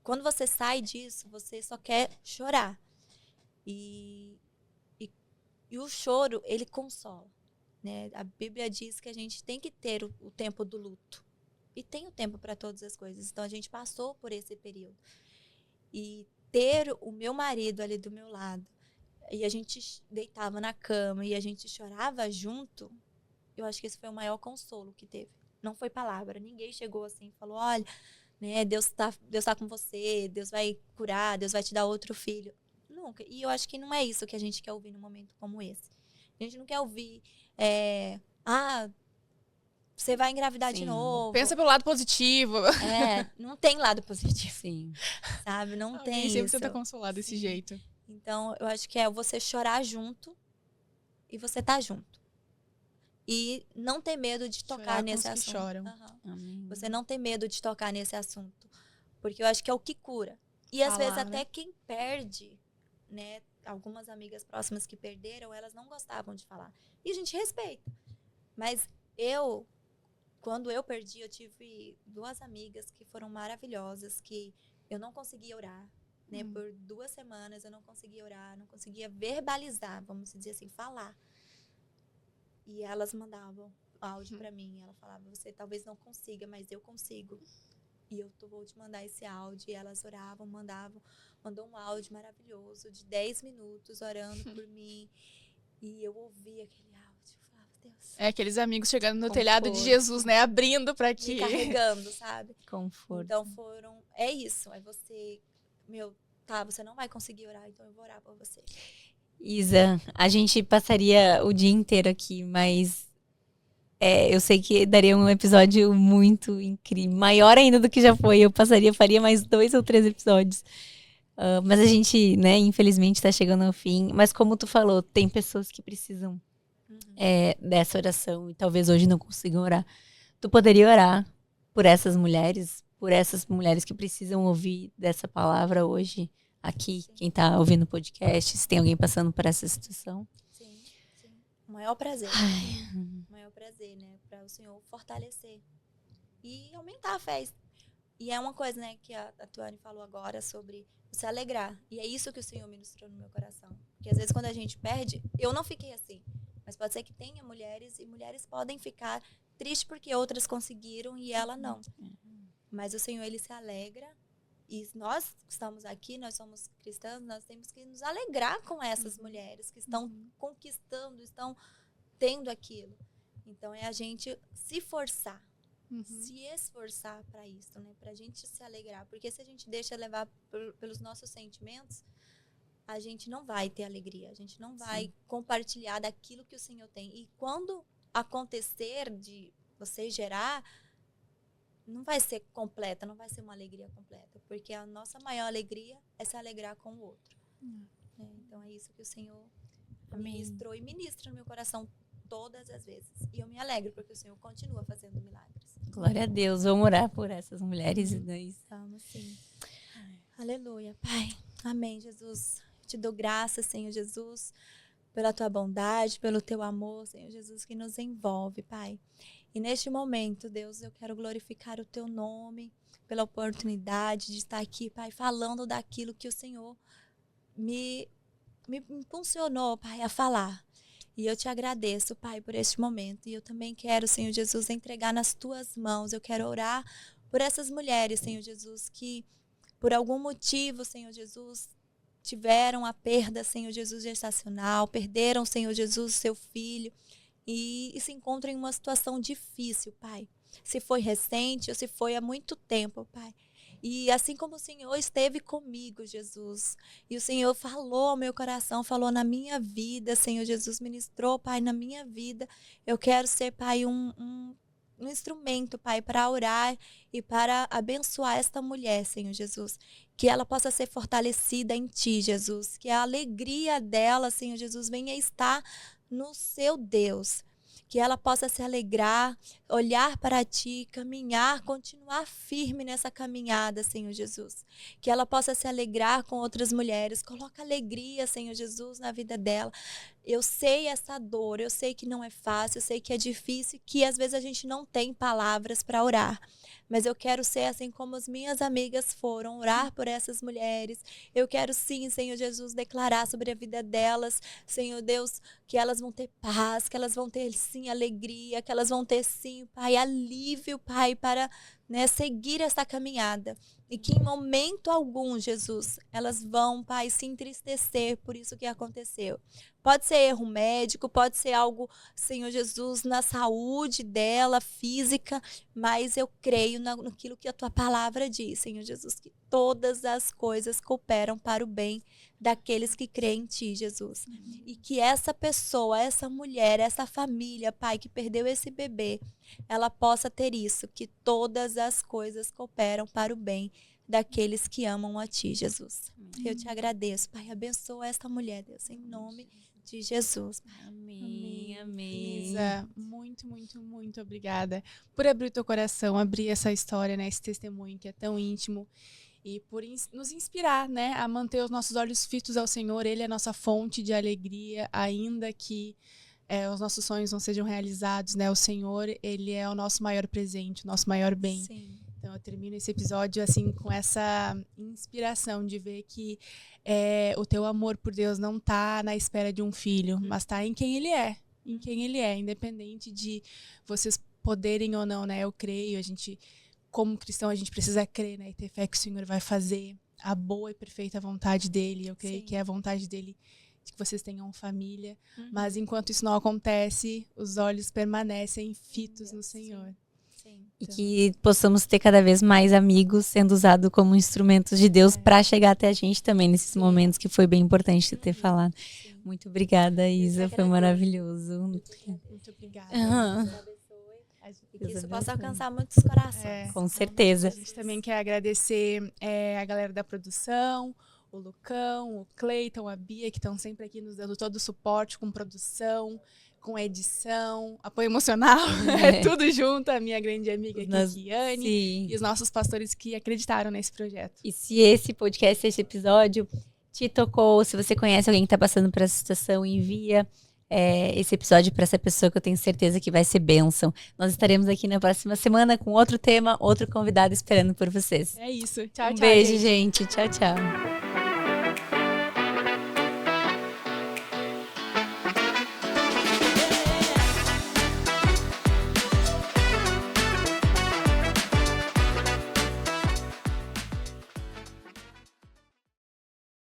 Speaker 3: quando você sai disso, você só quer chorar. E o choro, ele consola. Né? A Bíblia diz que a gente tem que ter o tempo do luto. E tem o tempo para todas as coisas. Então, a gente passou por esse período. E ter o meu marido ali do meu lado, e a gente deitava na cama e a gente chorava junto, eu acho que esse foi o maior consolo que teve. Não foi palavra. Ninguém chegou assim e falou, olha, né, Deus tá com você, Deus vai curar, Deus vai te dar outro filho. Nunca. E eu acho que não é isso que a gente quer ouvir num momento como esse. A gente não quer ouvir, você vai engravidar de novo.
Speaker 1: Pensa pelo lado positivo.
Speaker 3: Não tem lado positivo.
Speaker 2: Sim.
Speaker 3: Sabe? Não tem
Speaker 1: Alguém
Speaker 3: isso.
Speaker 1: sempre tenta consolar desse jeito.
Speaker 3: Então, eu acho que é você chorar junto e você tá junto. E não ter medo de tocar nesse assunto.
Speaker 1: Choram.
Speaker 3: Uhum. Você não ter medo de tocar nesse assunto. Porque eu acho que é o que cura. E às vezes até quem perde, né? Algumas amigas próximas que perderam, elas não gostavam de falar. E a gente respeita. Mas quando eu perdi, eu tive 2 amigas que foram maravilhosas, que eu não conseguia orar. Né? Por 2 semanas eu não conseguia orar, não conseguia verbalizar, vamos dizer assim, falar. E elas mandavam áudio pra mim. Ela falava, você talvez não consiga, mas eu consigo. E eu vou te mandar esse áudio. E elas oravam, mandou um áudio maravilhoso de 10 minutos orando por mim. E eu ouvi aquele áudio. Eu falava, Deus.
Speaker 1: Aqueles amigos chegando no telhado de Jesus, né? Abrindo pra que...
Speaker 3: Me carregando, sabe?
Speaker 2: Conforto.
Speaker 3: Então é isso. Aí você, você não vai conseguir orar, então eu vou orar por você.
Speaker 2: Isa, a gente passaria o dia inteiro aqui, mas eu sei que daria um episódio muito incrível, maior ainda do que já foi. Faria mais 2 ou 3 episódios. Mas a gente, né, infelizmente está chegando ao fim. Mas como tu falou, tem pessoas que precisam dessa oração e talvez hoje não consigam orar. Tu poderia orar por essas mulheres que precisam ouvir dessa palavra hoje? Aqui, sim. Quem tá ouvindo o podcast, se tem alguém passando por essa situação.
Speaker 3: Sim. O maior prazer. O maior prazer, né? Para o Senhor fortalecer. E aumentar a fé. E é uma coisa, né, que a Tuane falou agora sobre se alegrar. E é isso que o Senhor ministrou no meu coração. Porque às vezes quando a gente perde, eu não fiquei assim. Mas pode ser que tenha mulheres, e mulheres podem ficar tristes porque outras conseguiram e ela não. Mas o Senhor, Ele se alegra. E nós que estamos aqui, nós somos cristãos, nós temos que nos alegrar com essas mulheres que estão conquistando, estão tendo aquilo. Então, é a gente se forçar, se esforçar para isso, né? Para a gente se alegrar. Porque se a gente deixa levar pelos nossos sentimentos, a gente não vai ter alegria, a gente não vai compartilhar daquilo que o Senhor tem. E quando acontecer de você gerar, não vai ser completa, não vai ser uma alegria completa, porque a nossa maior alegria é se alegrar com o outro. Né? Então é isso que o Senhor ministrou e ministra no meu coração todas as vezes. E eu me alegro, porque o Senhor continua fazendo milagres.
Speaker 2: Glória a Deus, vamos orar por essas mulheres.
Speaker 3: Vamos sim. Aleluia, Pai. Amém, Jesus. Te dou graças, Senhor Jesus, pela tua bondade, pelo teu amor, Senhor Jesus, que nos envolve, Pai. E neste momento, Deus, eu quero glorificar o teu nome pela oportunidade de estar aqui, Pai, falando daquilo que o Senhor me impulsionou, Pai, a falar. E eu te agradeço, Pai, por este momento. E eu também quero, Senhor Jesus, entregar nas tuas mãos. Eu quero orar por essas mulheres, Senhor Jesus, que por algum motivo, Senhor Jesus, tiveram a perda, Senhor Jesus, gestacional, perderam, Senhor Jesus, seu filho. E se encontram em uma situação difícil, Pai. Se foi recente ou se foi há muito tempo, Pai. E assim como o Senhor esteve comigo, Jesus, e o Senhor falou ao meu coração, falou na minha vida, Senhor Jesus, ministrou, Pai, na minha vida, eu quero ser, Pai, um instrumento, Pai, para orar e para abençoar esta mulher, Senhor Jesus. Que ela possa ser fortalecida em Ti, Jesus. Que a alegria dela, Senhor Jesus, venha estar no seu Deus. que ela possa se alegrar, olhar para ti, caminhar, continuar firme nessa caminhada, Senhor Jesus. Que ela possa se alegrar com outras mulheres. Coloca alegria, Senhor Jesus, na vida dela. Eu sei essa dor, eu sei que não é fácil, eu sei que é difícil, que às vezes a gente não tem palavras para orar. Mas eu quero ser assim como as minhas amigas foram, orar por essas mulheres. Eu quero sim, Senhor Jesus, declarar sobre a vida delas, Senhor Deus, que elas vão ter paz, que elas vão ter sim alegria, que elas vão ter sim, Pai, alívio, Pai, para seguir essa caminhada. E que em momento algum, Jesus, elas vão, Pai, se entristecer por isso que aconteceu. Pode ser erro médico, pode ser algo, Senhor Jesus, na saúde dela, física, mas eu creio naquilo que a tua palavra diz, Senhor Jesus, que todas as coisas cooperam para o bem daqueles que creem em ti, Jesus. E que essa pessoa, essa mulher, essa família, Pai, que perdeu esse bebê, ela possa ter isso, que todas as coisas cooperam para o bem daqueles que amam a ti, Jesus. Eu te agradeço, Pai, abençoa essa mulher, Deus, em nome de Jesus.
Speaker 2: Amém, amém.
Speaker 1: Isa, muito, muito, muito obrigada por abrir o teu coração, abrir essa história, né, esse testemunho que é tão íntimo e por nos inspirar, né, a manter os nossos olhos fitos ao Senhor. Ele é a nossa fonte de alegria, ainda que os nossos sonhos não sejam realizados, né, o Senhor, ele é o nosso maior presente, o nosso maior bem.
Speaker 3: Sim.
Speaker 1: Então eu termino esse episódio assim com essa inspiração de ver que o teu amor por Deus não tá na espera de um filho, mas tá em quem ele é, independente de vocês poderem ou não, né? Eu creio, a gente, como cristão, a gente precisa crer, né? E ter fé que o Senhor vai fazer a boa e perfeita vontade dele. Eu creio que é a vontade dele de que vocês tenham família, mas enquanto isso não acontece, os olhos permanecem fitos no Senhor.
Speaker 2: E que possamos ter cada vez mais amigos sendo usados como instrumentos de Deus para chegar até a gente também nesses momentos que foi bem importante tu ter falado. Sim. Muito obrigada, Isa, foi maravilhoso.
Speaker 1: Muito obrigada.
Speaker 3: E que isso possa alcançar muitos corações.
Speaker 2: Com certeza.
Speaker 1: A gente também quer agradecer a galera da produção, o Lucão, o Cleiton, a Bia, que estão sempre aqui nos dando todo o suporte com produção, com edição, apoio emocional, tudo junto, a minha grande amiga aqui, Kiane, e os nossos pastores que acreditaram nesse projeto.
Speaker 2: E se esse podcast, esse episódio te tocou, se você conhece alguém que está passando por essa situação, envia esse episódio para essa pessoa que eu tenho certeza que vai ser bênção. Nós estaremos aqui na próxima semana com outro tema, outro convidado esperando por vocês.
Speaker 1: É isso. Tchau, tchau.
Speaker 2: Beijo, gente. Tchau, tchau.